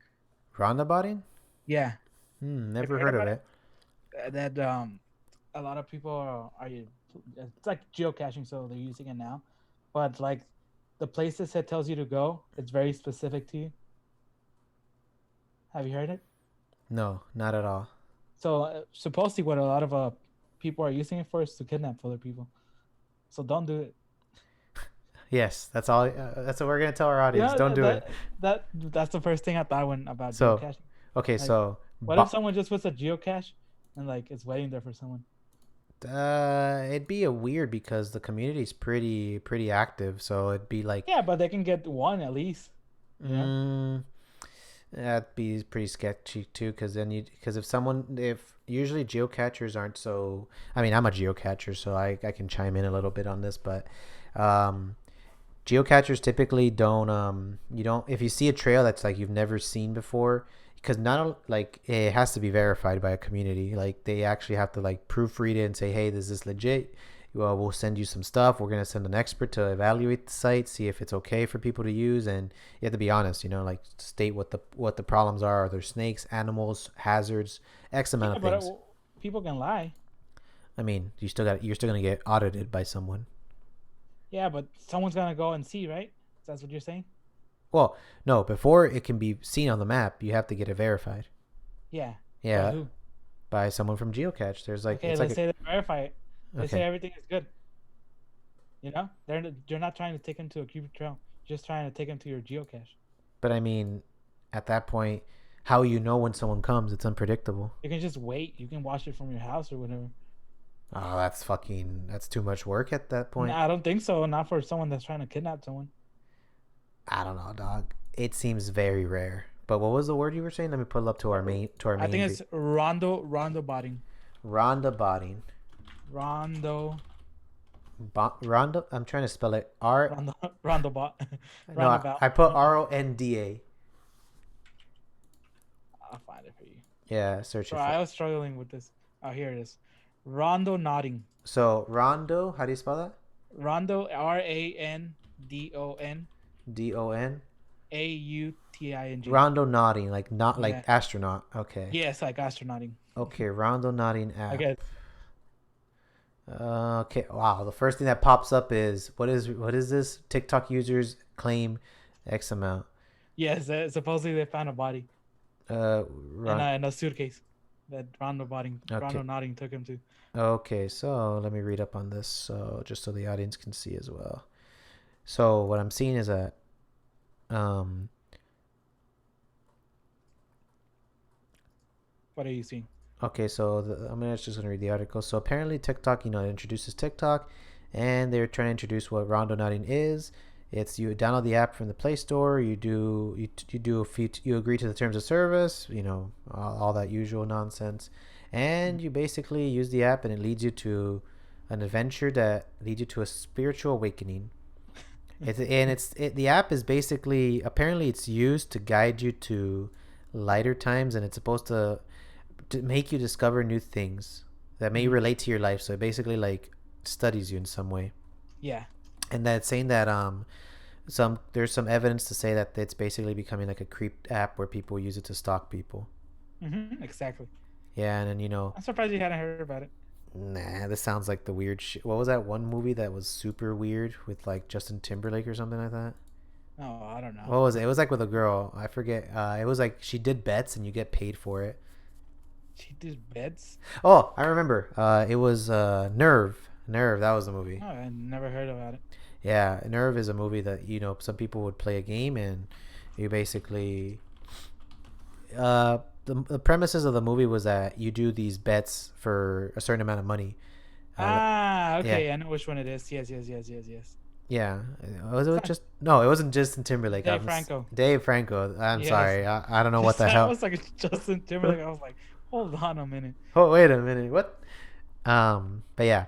Rhonda botting? Yeah, have you Never heard heard of about it? it. That a lot of people are it's like geocaching, so they're using it now. But like the places it tells you to go, it's very specific to you. Have you heard it? No, not at all. So supposedly, what a lot of people are using it for is to kidnap other people. So don't do it. Yes, that's all. That's what we're gonna tell our audience. Yeah, Don't do it. that's the first thing I thought when about So, geocaching. okay, Like, so what if someone just puts a geocache and like it's waiting there for someone? it'd be a weird because the community's pretty active. So it'd be like, Yeah, but they can get one at least. You know? mm, that'd be pretty sketchy too. Because if usually geocachers aren't so. I mean, I'm a geocacher, so I can chime in a little bit on this, but um, geocachers typically don't you don't if you see a trail that's like you've never seen before, because like it has to be verified by a community, like they actually have to like proofread it and say, hey, this is legit. Well, we'll send you some stuff. We're going to send an expert to evaluate the site, see if it's okay for people to use, and you have to be honest, like state what the problems are. Are there snakes, animals, hazards, x amount Yeah, of but things. people can lie. I mean, you're still going to get audited by someone. Yeah, but someone's gonna go and see, right? That's what you're saying? Well, no, before it can be seen on the map, you have to get it verified. Yeah. By Yeah, who? by someone from geocache. There's like Okay, it's like let's say they verify it. They say okay, everything is good. You know, you're not trying to take them to a creepy trail. You're just trying to take them to your geocache. but I mean, at that point, how you know when someone comes? It's unpredictable. You can just wait. You can watch it from your house or whatever. Oh, that's too much work at that No, point. I don't think so. Not for someone that's trying to kidnap someone. I don't know, dog. It seems very rare. But what was the word you were saying? Let me pull it up to our I think main it's rondo botting. Rhonda botting. Rondo Rhonda. I'm trying to spell it. R. rondo rondo bot. No, I Roundabout. put RONDA. I'll find it for you. Yeah, search So it for. I was struggling with this. Oh, here it is. Rondo nodding. So Rondo, how do you spell that? Rondo, Randon Don. Auting. Rondo nodding, like not like Yeah. astronaut. Okay. Yes, like astronauting. Okay, Rondo nodding I app. guess. Okay. Wow. The first thing that pops up is what is this? TikTok users claim X amount. Yes, supposedly they found a body Uh, run. in a suitcase that Okay. Rondo nodding took him to. Okay. So let me read up on this. So just so the audience can see as well. So what I'm seeing is that um What are you seeing? okay, so just gonna read the article. So apparently TikTok, it introduces TikTok, and they're trying to introduce what rondo nodding is. It's you download the app from the Play Store. You do a few. You agree to the terms of service. All that usual nonsense, and you basically use the app, and it leads you to an adventure that leads you to a spiritual awakening. The app is basically apparently it's used to guide you to lighter times, and it's supposed to make you discover new things that may Mhm. relate to your life. So it basically like studies you in some way. Yeah. And that's saying that there's some evidence to say that it's basically becoming like a creep app where people use it to stalk people. Exactly. Yeah, and then I'm surprised you hadn't heard about it. nah, this sounds like the weird shit. What was that one movie that was super weird with like Justin Timberlake or something like that? Oh, I don't know. What was it? It was like with a girl. I forget. It was like she did bets and you get paid for it. She did beds. Oh, I remember. It was Nerve. Nerve. That was the movie. Oh, I never heard about it. Yeah, Nerve is a movie that some people would play a game and you basically the premises of the movie was that you do these bets for a certain amount of money. Ah, Yeah, okay. I know which one it is. Yes, yes, yes, yes, yes. yeah. Was It's it not just no? It wasn't Justin Timberlake. Dave Franco. Dave Franco. I'm Yes. sorry. I don't know You what the said it hell. was like a Justin Timberlake. I was like, hold on a minute. Oh wait a minute. What? But yeah.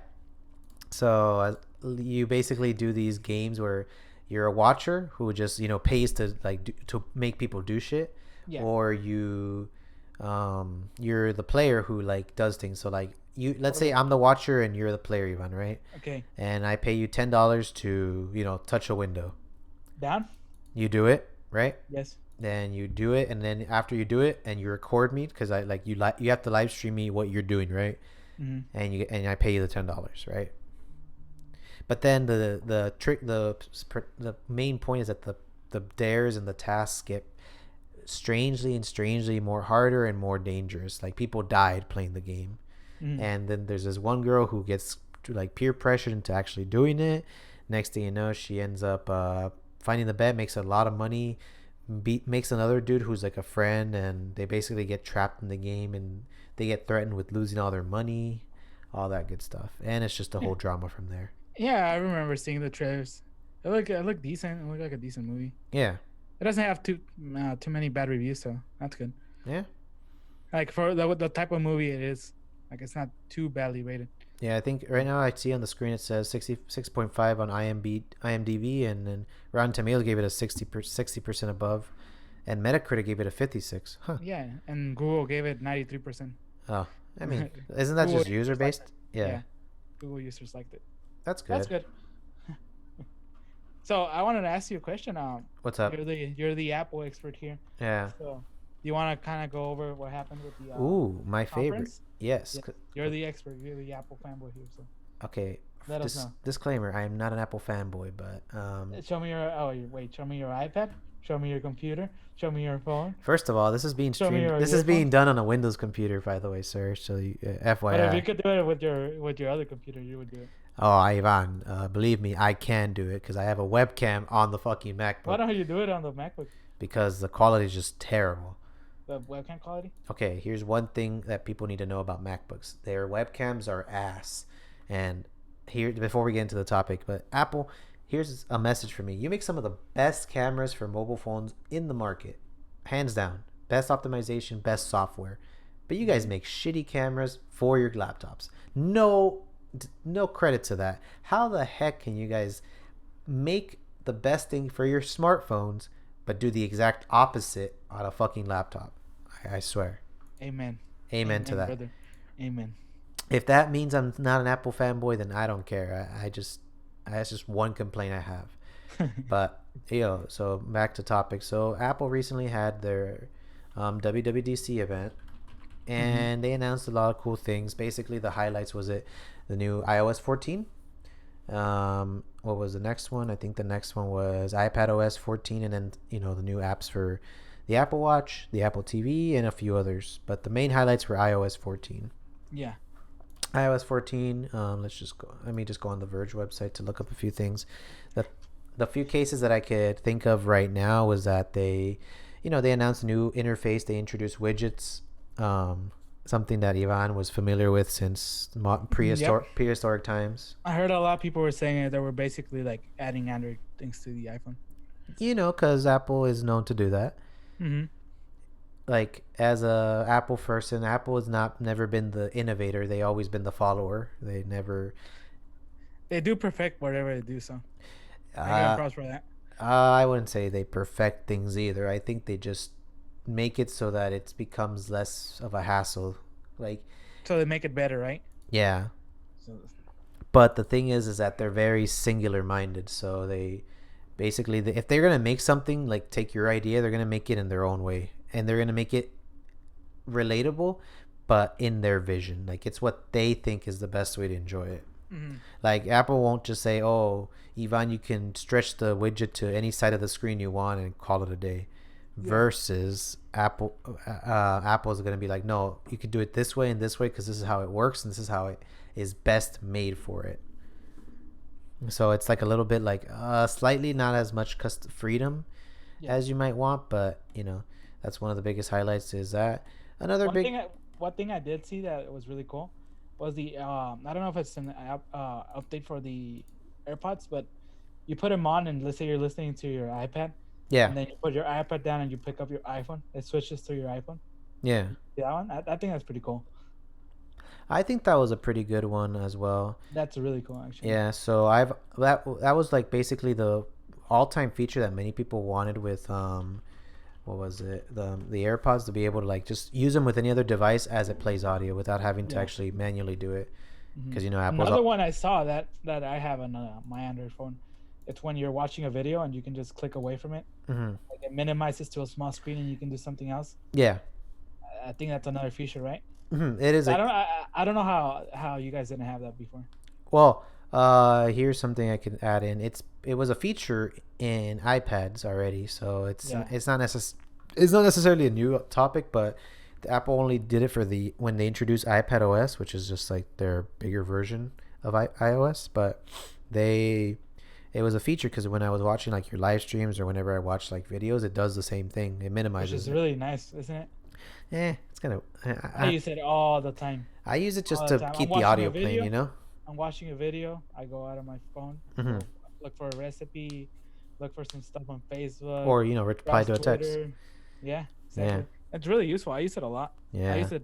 So you basically do these games where you're a watcher who just pays to to make people do shit, Yeah. or you're the player who like does things. So like let's say I'm the watcher and you're the player, Ivan, right? Okay. And I pay you $10 to touch a window. Down? You do it, right? Yes. Then you do it, and then after you do it, and you record me because I like you have to live stream me what you're doing, right? Mm-hmm. And I pay you the $10, right? But then the trick the main point is that the dares and the tasks get strangely more harder and more dangerous. Like people died playing the game, Mm-hmm. and then there's this one girl who gets like peer pressured into actually doing it. Next thing you know, she ends up finding the bet, makes a lot of money, makes another dude who's like a friend, and they basically get trapped in the game, and they get threatened with losing all their money, all that good stuff, and it's just a Yeah. whole drama from there. Yeah, I remember seeing the trailers. It looked decent. It looked like a decent movie. Yeah, It doesn't have too many bad reviews, so that's good. yeah, Like for the type of movie it is, like it's not too badly rated. yeah. I think right now I see on the screen it says 66.5 on IMDb, and then Rotten Tomatoes gave it a 60% above, and Metacritic gave it a 56. Huh. Yeah, and Google gave it 93%. Oh, I mean, isn't that Google just user users liked based? it. Yeah, Yeah, Google users liked it. that's That's good. good. So I wanted to ask you a question. What's up? You're the Apple expert here. Yeah. So do you want to kind of go over what happened with the Ooh, my favorite. conference? Yes. Yes, you're the expert. You're the Apple fanboy here. So Okay. let us know. Disclaimer: I am not an Apple fanboy, but Show me your. Oh wait. Show me your iPad. Show me your computer. Show me your phone. first of all, this is being Show me streamed. your This is being earphones. done on a Windows computer, by the way, sir. So But if FYI. you could do it with your other computer, you would do it. Oh, Ivan, believe me, I can do it because I have a webcam on the fucking Why MacBook don't you do it on the MacBook? because the quality is just terrible. The webcam quality. Okay, here's one thing that people need to know about MacBooks. Their webcams are ass. And here, before we get into the topic, but Apple, here's a message for me. You make some of the best cameras for mobile phones in the market, hands down. Best optimization, best software. But you guys make shitty cameras for your laptops. No credit to that. How the heck can you guys make the best thing for your smartphones but do the exact opposite on a fucking laptop? I swear. Amen. Amen to Amen, that. brother. Amen. If that means I'm not an Apple fanboy, then I don't care. That's just one complaint I have. But so back to topic. So Apple recently had their WWDC event, Hmm. and they announced a lot of cool things. Basically, the highlights was the new iOS 14. What was the next one? I think the next one was iPad OS 14, and then the new apps for the Apple Watch, the Apple TV, and a few others. But the main highlights were iOS 14. Yeah. iOS 14. Let's just go. Let me just go on the Verge website to look up a few things. The the few cases that I could think of right now was that they announced a new interface. They introduced widgets. Something that Ivan was familiar with since Yep. prehistoric times. I heard a lot of people were saying that they were basically like adding Android things to the iPhone. Because Apple is known to do that. Hmm. Like as a Apple person, Apple has not never been the innovator. They always been the follower. They never. They do perfect whatever they do, so I give them Uh, props for that. I wouldn't say they perfect things either. I think they just make it so that it becomes less of a hassle. Like, So they make it better, right? yeah. So But the thing is that they're very singular minded. So they basically, if they're gonna make something like take your idea, they're gonna make it in their own way, and they're gonna make it relatable, but in their vision. Like it's what they think is the best way to enjoy it. hmm. Like Apple won't just say, "Oh, Ivan, you can stretch the widget to any side of the screen you want and call it a day." Yeah. Versus Apple is going to be like, "No, you can do it this way and this way because this is how it works and this is how it is best made for it." So it's like a little bit like slightly not as much freedom Yeah. as you might want, but that's one of the biggest highlights is that another One big. thing I one thing I did see that was really cool was the I don't know if it's an update for the AirPods, but you put them on and let's say you're listening to your iPad, Yeah, and then you put your iPad down and you pick up your iPhone. It switches to your iPhone. yeah. Yeah, that one. I think that's pretty cool. I think that was a pretty good one as well. That's really cool, actually. Yeah, so that was like basically the all-time feature that many people wanted with what was it, the AirPods, to be able to like just use them with any other device as it plays audio without having to Yeah. actually manually do it, Hmm. because Apple's Another one I saw that I have on my Android phone. It's when you're watching a video and you can just click away from it. hmm Like it minimizes to a small screen and you can do something else. yeah. I think that's another feature, right? It is I a don't I don't know how you guys didn't have that before. well. Here's something I can add in. It was a feature in iPads already, so Yeah. it's not necessarily a new topic, but Apple only did it for the when they introduced iPad OS, which is just like their bigger version of iOS. But they it was a feature because when I was watching like your live streams or whenever I watch like videos, it does the same thing. It Which minimizes is it. really nice, isn't it? It's kind of I use it all the time. I use it just All the to time. I'm keep the watching a audio playing. video. I'm watching a video. I go out of my phone, Hmm go look for a recipe, look for some stuff on Facebook, Or reply browse to a text. Twitter. Yeah, Yeah, exactly. It's really useful. I use it a lot. I yeah. use it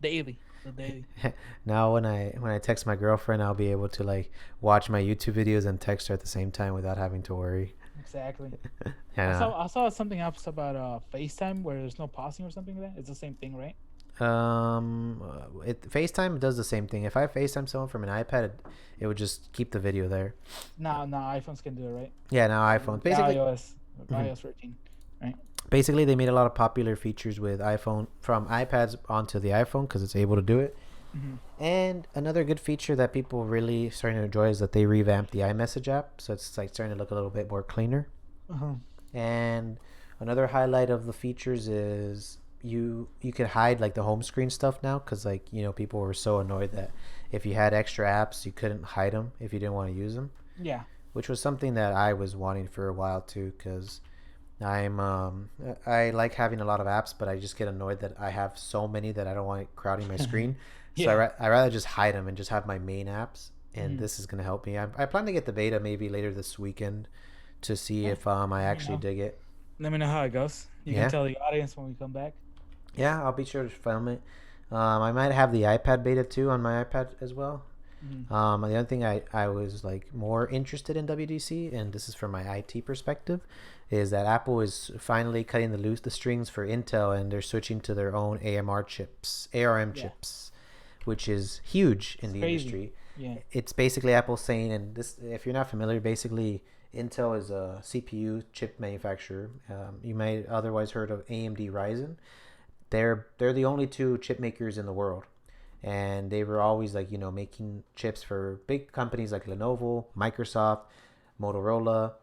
daily. So daily. Now when I text my girlfriend, I'll be able to like watch my YouTube videos and text her at the same time without having to worry. Exactly. Yeah. I saw something else about FaceTime where there's no pausing or something like that. It's the same thing, right? FaceTime does the same thing. If I FaceTime someone from an iPad, it would just keep the video there. No, iPhones can do it, right? Yeah, now iPhone. The Basically, mhm. iOS 13, right? Basically they made a lot of popular features with iPhone from iPads onto the iPhone because it's able to do it. Mm-hmm. And another good feature that people really starting to enjoy is that they revamped the iMessage app, so it's like starting to look a little bit more cleaner. Uh-huh. And another highlight of the features is you could hide like the home screen stuff now, because like people were so annoyed that if you had extra apps you couldn't hide them if you didn't want to use them, Yeah. which was something that I was wanting for a while too, because I like having a lot of apps, but I just get annoyed that I have so many that I don't want it crowding my screen. So Yeah. I rather just hide them and just have my main apps, and Mm-hmm. this is gonna help me. I plan to get the beta maybe later this weekend to see Yeah. if I Let me actually know. dig it. Let me know how it goes. You can Yeah, tell the audience when we come back. yeah, I'll be sure to film it. I might have the iPad beta too on my iPad as well. Mm-hmm. The other thing I was like more interested in WDC, and this is from my IT perspective, is that Apple is finally cutting the strings for Intel, and they're switching to their own ARM Yeah, chips, which is huge in it's the crazy. industry. Yeah. It's basically Apple saying, and this, if you're not familiar, basically Intel is a CPU chip manufacturer. You might otherwise heard of AMD Ryzen. They're the only two chip makers in the world, and they were always like making chips for big companies like Lenovo, Microsoft, Motorola,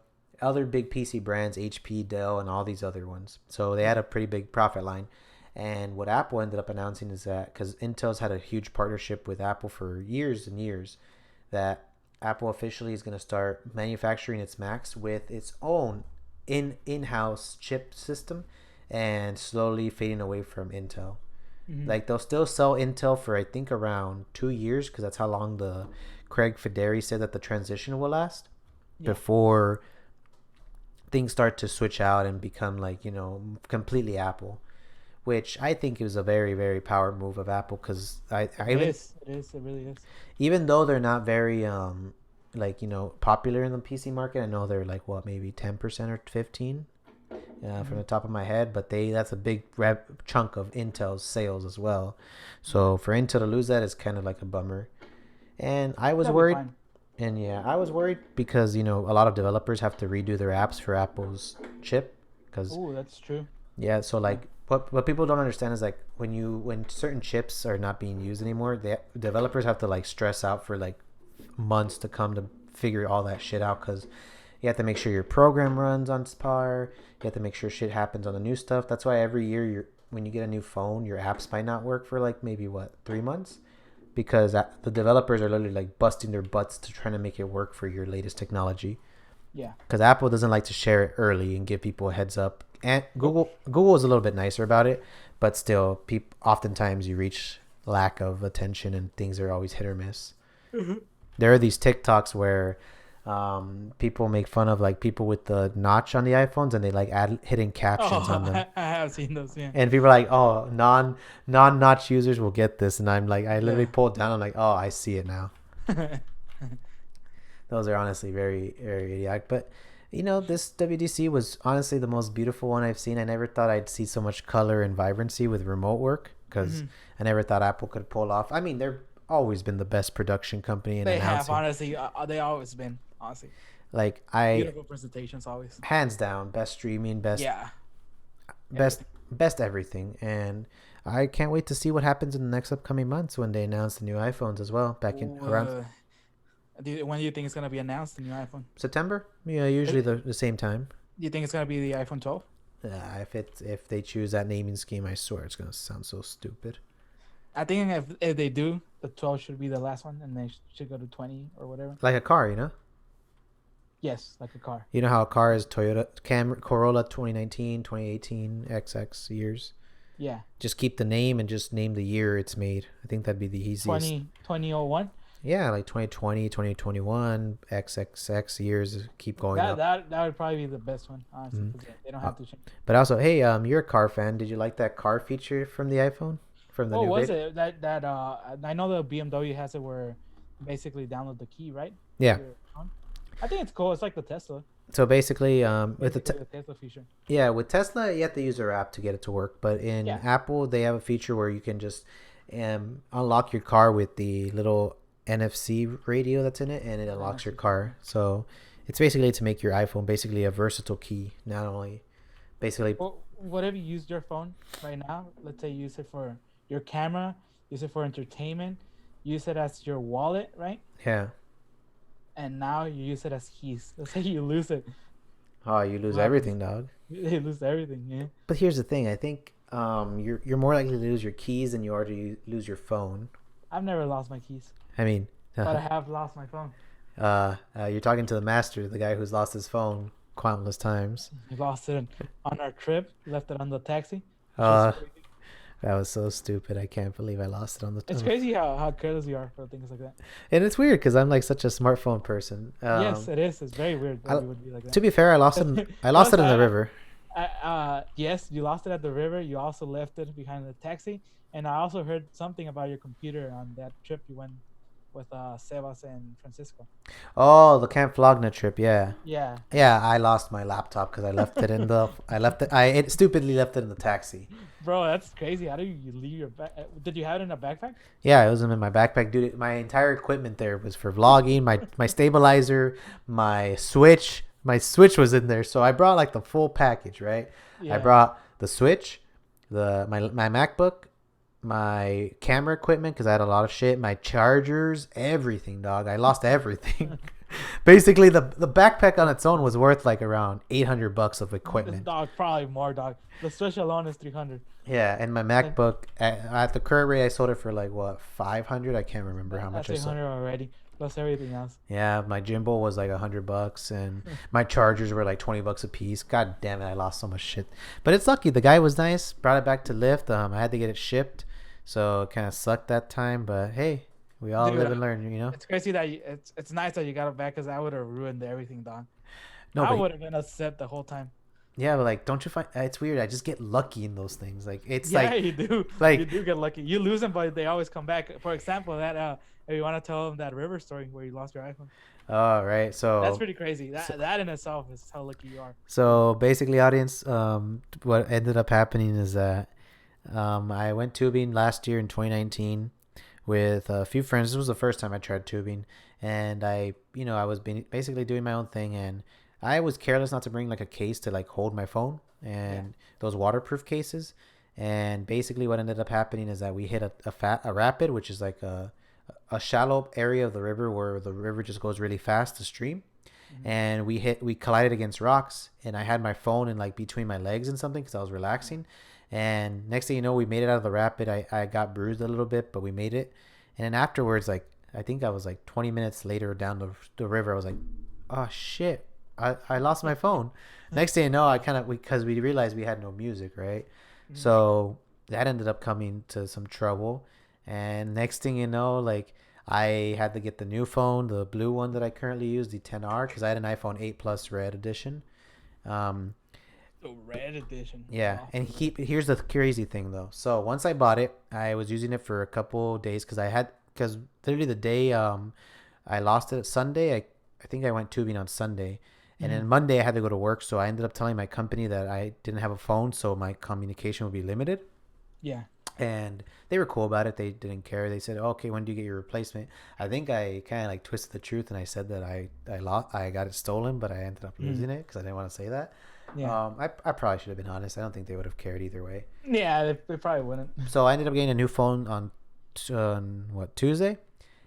other big PC brands, HP, Dell, and all these other ones. So they Yeah. had a pretty big profit line. And what Apple ended up announcing is that because Intel's had a huge partnership with Apple for years and years, that Apple officially is going to start manufacturing its Macs with its own in-house chip system, and slowly fading away from Intel. Mm-hmm. Like they'll still sell Intel for I think around 2 years because that's how long the Craig Federighi said that the transition will last Yeah. before things start to switch out and become like completely Apple, which I think is a very very power move of Apple because I It even is. It is. It really is. even though they're not very like popular in the PC market. I know they're like what, maybe 10% or 15 from Mm-hmm. the top of my head, but that's a big chunk of Intel's sales as well. Yeah. So for Intel to lose that is kind of like a bummer. And I was That'll be worried, fine. and yeah, I was worried because a lot of developers have to redo their apps for Apple's chip, because Oh, that's true. yeah, so Yeah. like what people don't understand is like when certain chips are not being used anymore, the developers have to like stress out for like months to come to figure all that shit out, because you have to make sure your program runs on par. You have to make sure shit happens on the new stuff. That's why every year when you get a new phone, your apps might not work for like maybe what, 3 months, because the developers are literally like busting their butts to try to make it work for your latest technology. Yeah. Because Apple doesn't like to share it early and give people a heads up. And Nope. Google is a little bit nicer about it, but still, oftentimes you reach lack of attention and things are always hit or miss. Mm-hmm. There are these TikToks where people make fun of like people with the notch on the iPhones, and they like add hidden captions Oh, on them. I have seen those. Yeah. And people are like, "Oh, non notch users will get this," and I'm like, I literally Yeah. pulled down. I'm like, "Oh, I see it now." Those are honestly very very idiotic, but this WDC was honestly the most beautiful one I've seen. I never thought I'd see so much color and vibrancy with remote work, because Hmm. I never thought Apple could pull off. I mean, they've always been the best production company in They have announcing. honestly. They always been honestly Like I beautiful presentations. Always. hands down best streaming, Yeah. best Everything. best everything, and I can't wait to see what happens in the next upcoming months when they announce the new iPhones as well. Back in Ooh, around when do you think it's gonna be announced the new iPhone? September, yeah, usually the same time. Do you think it's gonna be the iPhone 12? If they choose that naming scheme, I swear it's gonna sound so stupid. I think if they do, the 12 should be the last one, and they should go to 20 or whatever. Like a car, Yes, like a car. You know how a car is Toyota Corolla 2019, 2018, XX years. Yeah, Just keep the name and just name the year it's made. I think that'd be the easiest. 2001. Yeah, like 2020, 2021, XXX years keep going up. That would probably be the best one, honestly, Mhm. because they don't have to change. But also, hey, you're a car fan. Did you like that car feature from the iPhone, from the What new was vid? it? That I know the BMW has it where you basically download the key, right? Yeah. Your phone. I think it's cool. It's like the Tesla, So basically, basically the Tesla feature. with Tesla, you have to use their app to get it to work. But in Yeah. Apple, they have a feature where you can just unlock your car with the little NFC radio that's in it, and it unlocks your NFC, car. So it's basically to make your iPhone basically a versatile key. Not only basically, Well, whatever you use your phone right now, let's say you use it for your camera, use it for entertainment, use it as your wallet, right? yeah. And now you use it as keys. Let's say you lose it. Oh, you lose What happens? everything, dog. You lose everything, yeah. But here's the thing. I think you're more likely to lose your keys than you are to lose your phone. I've never lost my keys, I mean, but I have lost my phone. you're talking to the master, the guy who's lost his phone countless times. We lost it on our trip, left it on the taxi. Which Uh, was crazy. that was so stupid. I can't believe I lost it on the. It's crazy how careless we are for things like that. And it's weird because I'm like such a smartphone person. Yes, it is. It's very weird that I, we would be like that. to be fair, I lost it. I lost it in the river. Yes, you lost it at the river. You also left it behind the taxi, and I also heard something about your computer on that trip you went with Sebas and Francisco. Oh, the Camp Flogna trip. Yeah. Yeah. Yeah, I lost my laptop because I left it in the. I left it. Stupidly left it in the taxi. Bro, that's crazy. How do you leave your back? Did you have it in a backpack? Yeah, it was in my backpack, dude. My entire equipment there was for vlogging. My stabilizer, my switch. My switch was in there, so I brought like the full package, right? I Yeah. brought the switch, my MacBook, my camera equipment because I had a lot of shit, my chargers, everything, dog. I lost everything. Basically, the backpack on its own was worth like around $800 of equipment. Dog, probably more, dog. The Switch alone is 300. Yeah, and my And MacBook at the current rate, I sold it for like what 500. I can't remember how much that's I sold. 800 already, plus everything else. Yeah, my gimbal was like $100, and my chargers were like $20 a piece. God damn it, I lost so much shit. But it's lucky. The guy was nice. Brought it back to Lyft. I had to get it shipped, so it kind of sucked that time. But hey, we all Dude, live and learn, you know. it's crazy that it's nice that you got it back because I would have ruined everything, dog. No, I but would have been upset the whole time. yeah, but like, don't you find it's weird? I just get lucky in those things. Like it's Yeah, you do. You like do get lucky. You lose them, but they always come back. For example, that if you want to tell them that river story where you lost your iPhone, oh right, that's so pretty crazy. so, That in itself is how lucky you are. so basically, audience, what ended up happening is that I went tubing last year in 2019 with a few friends. This was the first time I tried tubing, and I was basically doing my own thing, and I was careless not to bring like a case to like hold my phone Yeah. and those waterproof cases. And basically, what ended up happening is that we hit a rapid, which is like a shallow area of the river where the river just goes really fast to stream, Hmm. and we collided against rocks, and I had my phone in like between my legs and something because I was relaxing. And next thing you know, we made it out of the rapid. I got bruised a little bit, but we made it. And then afterwards, like I think I was like 20 minutes later down the river, I was like, oh shit, I lost my phone. Next thing you know, I kind of because we realized we had no music, right? Hmm. So that ended up coming to some trouble. And next thing you know, like I had to get the new phone, the blue one that I currently use, the 10R, because I had an iPhone 8 Plus Red Edition. Um, The red edition. yeah, Wow. and here's the crazy thing though. So once I bought it, I was using it for a couple days because literally the day I lost it Sunday. I think I went tubing on Sunday, and Hmm. then Monday I had to go to work. So I ended up telling my company that I didn't have a phone, so my communication would be limited. Yeah. And they were cool about it. They didn't care. They said, "Okay, when do you get your replacement?" I think I kind of like twisted the truth, and I said that I got it stolen, but I ended up Hmm. losing it because I didn't want to say that. Yeah. I probably should have been honest. I don't think they would have cared either way. Yeah, they probably wouldn't. So I ended up getting a new phone on what Tuesday,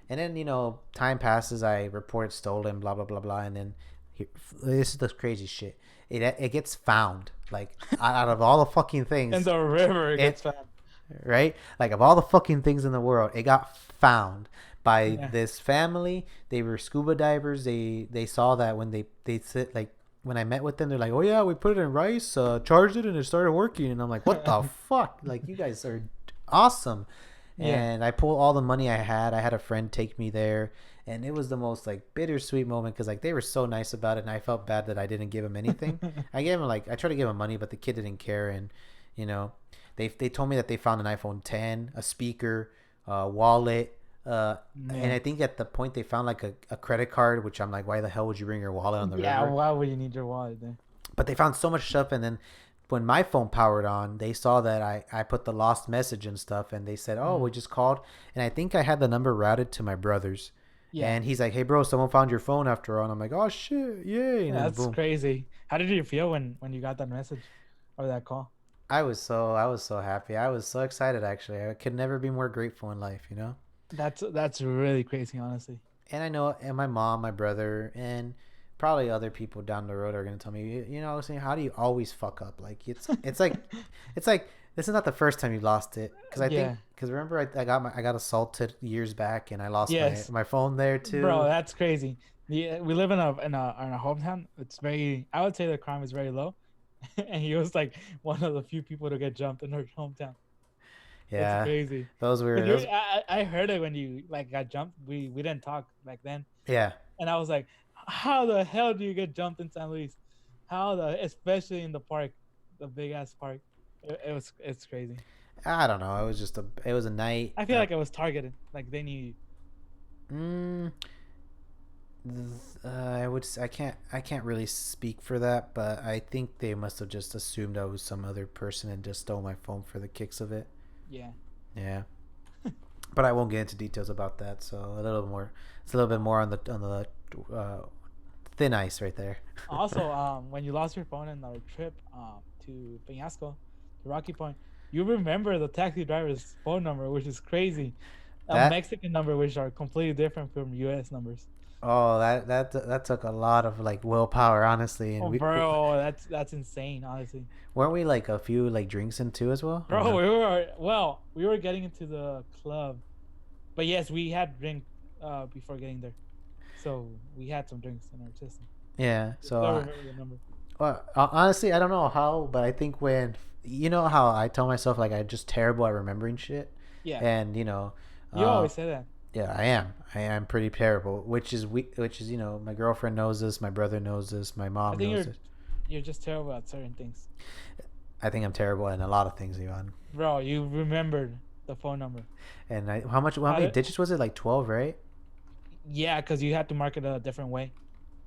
and then time passes. I report stolen, blah blah blah blah, and then this is the crazy shit. It gets found like out of all the fucking In things. the river, it It gets found. right? Like of all the fucking things in the world, it got found by Yeah. this family. They were scuba divers. They saw that when they sit like when I met with them, they're like, "Oh yeah, we put it in rice, charged it, and it started working." And I'm like, "What the fuck? Like you guys are awesome." Yeah. And I pulled all the money I had. I had a friend take me there, and it was the most like bittersweet moment because like they were so nice about it, and I felt bad that I didn't give them anything. I gave him like I tried to give him money, but the kid didn't care, and you know, they told me that they found an iPhone 10, a speaker, a wallet, and Yeah. I think at the point they found like a credit card, which I'm like, why the hell would you bring your wallet on the Yeah, river? why would you need your wallet there? But they found so much stuff, and then when my phone powered on, they saw that I put the lost message and stuff, and they said, "Oh, Mm. we just called," and I think I had the number routed to my brother's. Yeah. And he's like, "Hey, bro, someone found your phone after all." And I'm like, "Oh shit, yay!" And then That's boom. crazy. How did you feel when you got that message or that call? I was so happy. I was so excited. Actually, I could never be more grateful in life. That's really crazy, honestly. And I know, and my mom, my brother, and probably other people down the road are gonna tell me, I was saying, how do you always fuck up? Like it's like this is not the first time you lost it, Yeah. because remember I got assaulted years back, and I lost my Yes, my phone there bro, too. that's crazy. We live in a hometown. It's very. I would say the crime is very low, and he was like one of the few people to get jumped in our hometown. That's Yeah, crazy. those were Cause you, those. I heard it when you like got jumped. We didn't talk back then, Yeah, and I was like, how the hell do you get jumped in San Luis? Especially in the park, the big ass park. It's crazy. I don't know. It was a night. I feel like I was targeted. Like they knew. Mm, I can't really speak for that, but I think they must have just assumed I was some other person and just stole my phone for the kicks of it. Yeah. Yeah, but I won't get into details about that. So a little more, it's a little bit more on the thin ice right there. Also, when you lost your phone in our trip to Peñasco, to Rocky Point, you remember the taxi driver's phone number, which is crazy. A That Mexican number, which are completely different from U.S. numbers. that took a lot of like willpower, honestly, and Oh, we bro, that's insane, honestly. weren't we like a few like drinks in too as well, or Bro, no? we were getting into the club, but yes, we had drink before getting there, so we had some drinks in our system. Yeah. I So still remember the number. well, honestly, I don't know how, but I think when you know how I tell myself like I'm just terrible at remembering shit, Yeah, and you uh, always say that. yeah, I am. I am pretty terrible, which is my girlfriend knows this, my brother knows this, my I mom think knows this. you're just terrible at certain things. I think I'm terrible in a lot of things, Ivan. Bro, you remembered the phone number. And how How many did? digits was it? Like 12, right? Yeah, because you had to mark it a different way.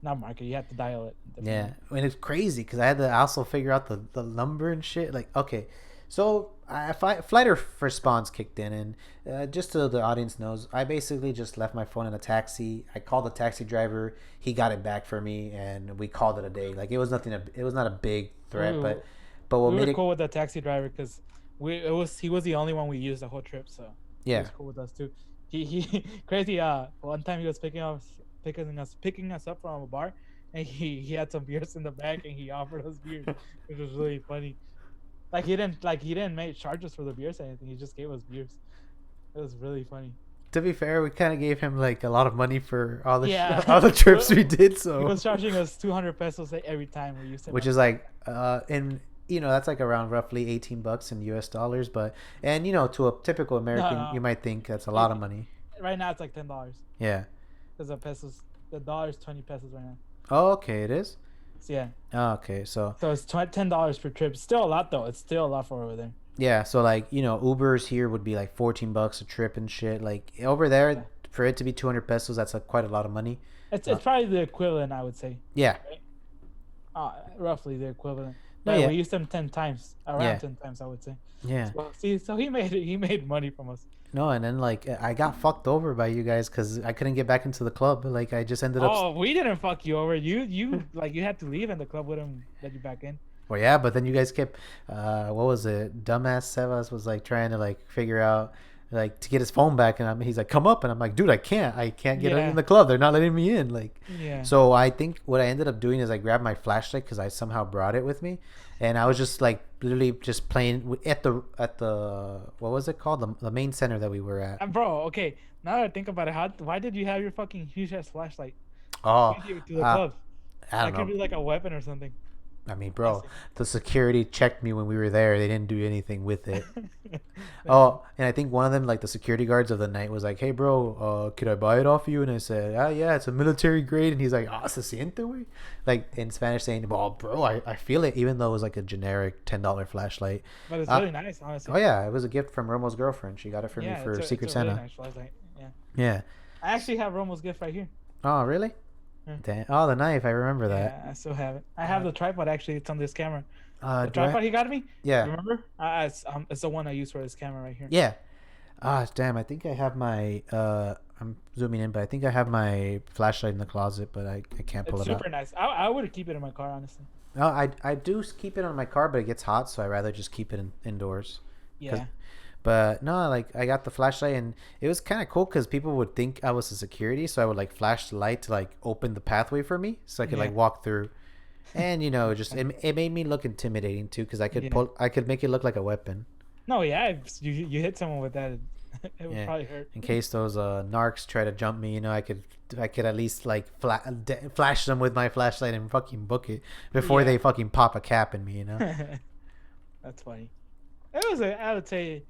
Not mark it. You had to dial it a different Yeah, way. and it's crazy because I had to also figure out the number and shit. Like, okay, so flight or response kicked in, and just so the audience knows, I basically just left my phone in a taxi. I called the taxi driver. He got it back for me, and we called it a day. Like, it was nothing. It was not a big threat, We, but what we were made it, cool with the taxi driver because he was the only one we used the whole trip, so he yeah, was cool with us too. He crazy. One time he was picking us up from a bar, and he had some beers in the back, and he offered us beers, which was really funny. He didn't make charges for the beers or anything. He just gave us beers. It was really funny. to be fair, we kind of gave him like a lot of money for all the Yeah, all the trips we did. he So was charging us 200 pesos every time we used him which as is a taxi. like in that's like around roughly $18 in US dollars, but and to a typical No, American no, you might think that's a lot of it, money. right now it's like $10 Yeah. because the pesos, the dollar is 20 pesos right now. Oh, okay, it is. So yeah, Oh, okay, so so it's $10 per trip. Still a lot though. It's still a lot for over there. yeah, so like Ubers here would be like $14 a trip and shit. Like over Yeah, there, for it to be 200 pesos, that's like quite a lot of money. it's probably the equivalent, I would say. Yeah. Right? Roughly the equivalent. No, But yeah, we used them 10 times, around yeah, 10 times, I would say. yeah. So see, so he made money from us. No, and then like I got fucked over by you guys because I couldn't get back into the club. Like I just ended up. Oh, we didn't fuck you over. You like you had to leave, and the club wouldn't let you back in. Well, yeah, but then you guys kept, what was it? Dumbass Sevas was like trying to like figure out like to get his phone back, and he's like, "Come up," and I'm like, "Dude, I can't get in Yeah, the club. They're not letting me in." Like, yeah. so I think what I ended up doing is I grabbed my flashlight because I somehow brought it with me, and I was just like literally just playing at the what was it called, the main center that we were at. Bro, okay. Now that I think about it, why did you have your fucking huge ass flashlight Oh, with you to the uh, club? I don't That could know. be like a weapon or something. I mean, I bro, see. the security checked me when we were there. They didn't do anything with it. Damn. Oh, and I think one of them, like the security guards of the night, was like, "Hey, bro, could I buy it off you?" And I said, "Ah, yeah, it's a military grade." And he's like, "Ah, se siente, güey?" Like in Spanish, saying, "Well, bro, I feel it," even though it was like a generic $10 flashlight. But it's Uh, really nice, honestly. oh yeah, it was a gift from Romo's girlfriend. She got it for me Yeah, for it's Secret a really Santa. nice flashlight. Yeah, Yeah. I actually have Romo's gift right here. Oh, really? Yeah. Damn. Oh, the knife. I remember that. Yeah, I still have it. I have the tripod actually. It's on this camera. The Do I? tripod he got me. Yeah. Remember? It's the one I use for this camera right here. Yeah. Ah, damn. I think I have my. I'm zooming in, but I think I have my flashlight in the closet, but I can't pull It's it out. super nice. I would keep it in my car, honestly. No, I do keep it on my car, but it gets hot, so I rather just keep it indoors. Cause, Yeah. but no, like I got the flashlight, and it was kind of cool because people would think I was a security, so I would like flash the light to like open the pathway for me, so I could Yeah. like walk through. And just it made me look intimidating too, because Yeah. I could make it look like a weapon. No, yeah. If you hit someone with that, it would Yeah, probably hurt. in case those narcs try to jump me, I could at least like flash them with my flashlight and fucking book it before Yeah. they fucking pop a cap in me. That's funny. I would say,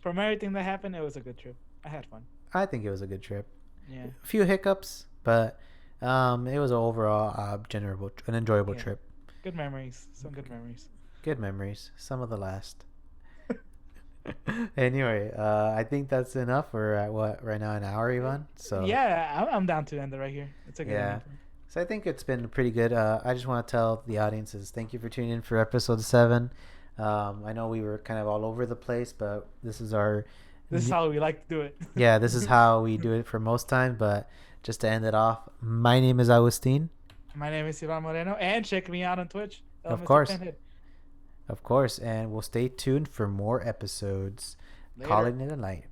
from everything that happened, it was a good trip. I had fun. I think it was a good trip. Yeah. A few hiccups, but it was overall an enjoyable Yeah. trip. Good memories. Some good memories. Good memories. Some of the last. Anyway, I think that's enough. We're at what right now, an hour, Ivan. So Yeah, I'm down to end it right here. It's a good ending yeah. point. So I think it's been pretty good. I just want to tell the audiences thank you for tuning in for episode 7. I know we were kind of all over the place, but this is our This is how we like to do it. yeah, this is how we do it for most time. But just to end it off, my name is Agustin. My name is Ivan Moreno, and check me out on Twitch, Of Mr. course, Pinhead. of course, and we'll stay tuned for more episodes. Later. Calling it a night.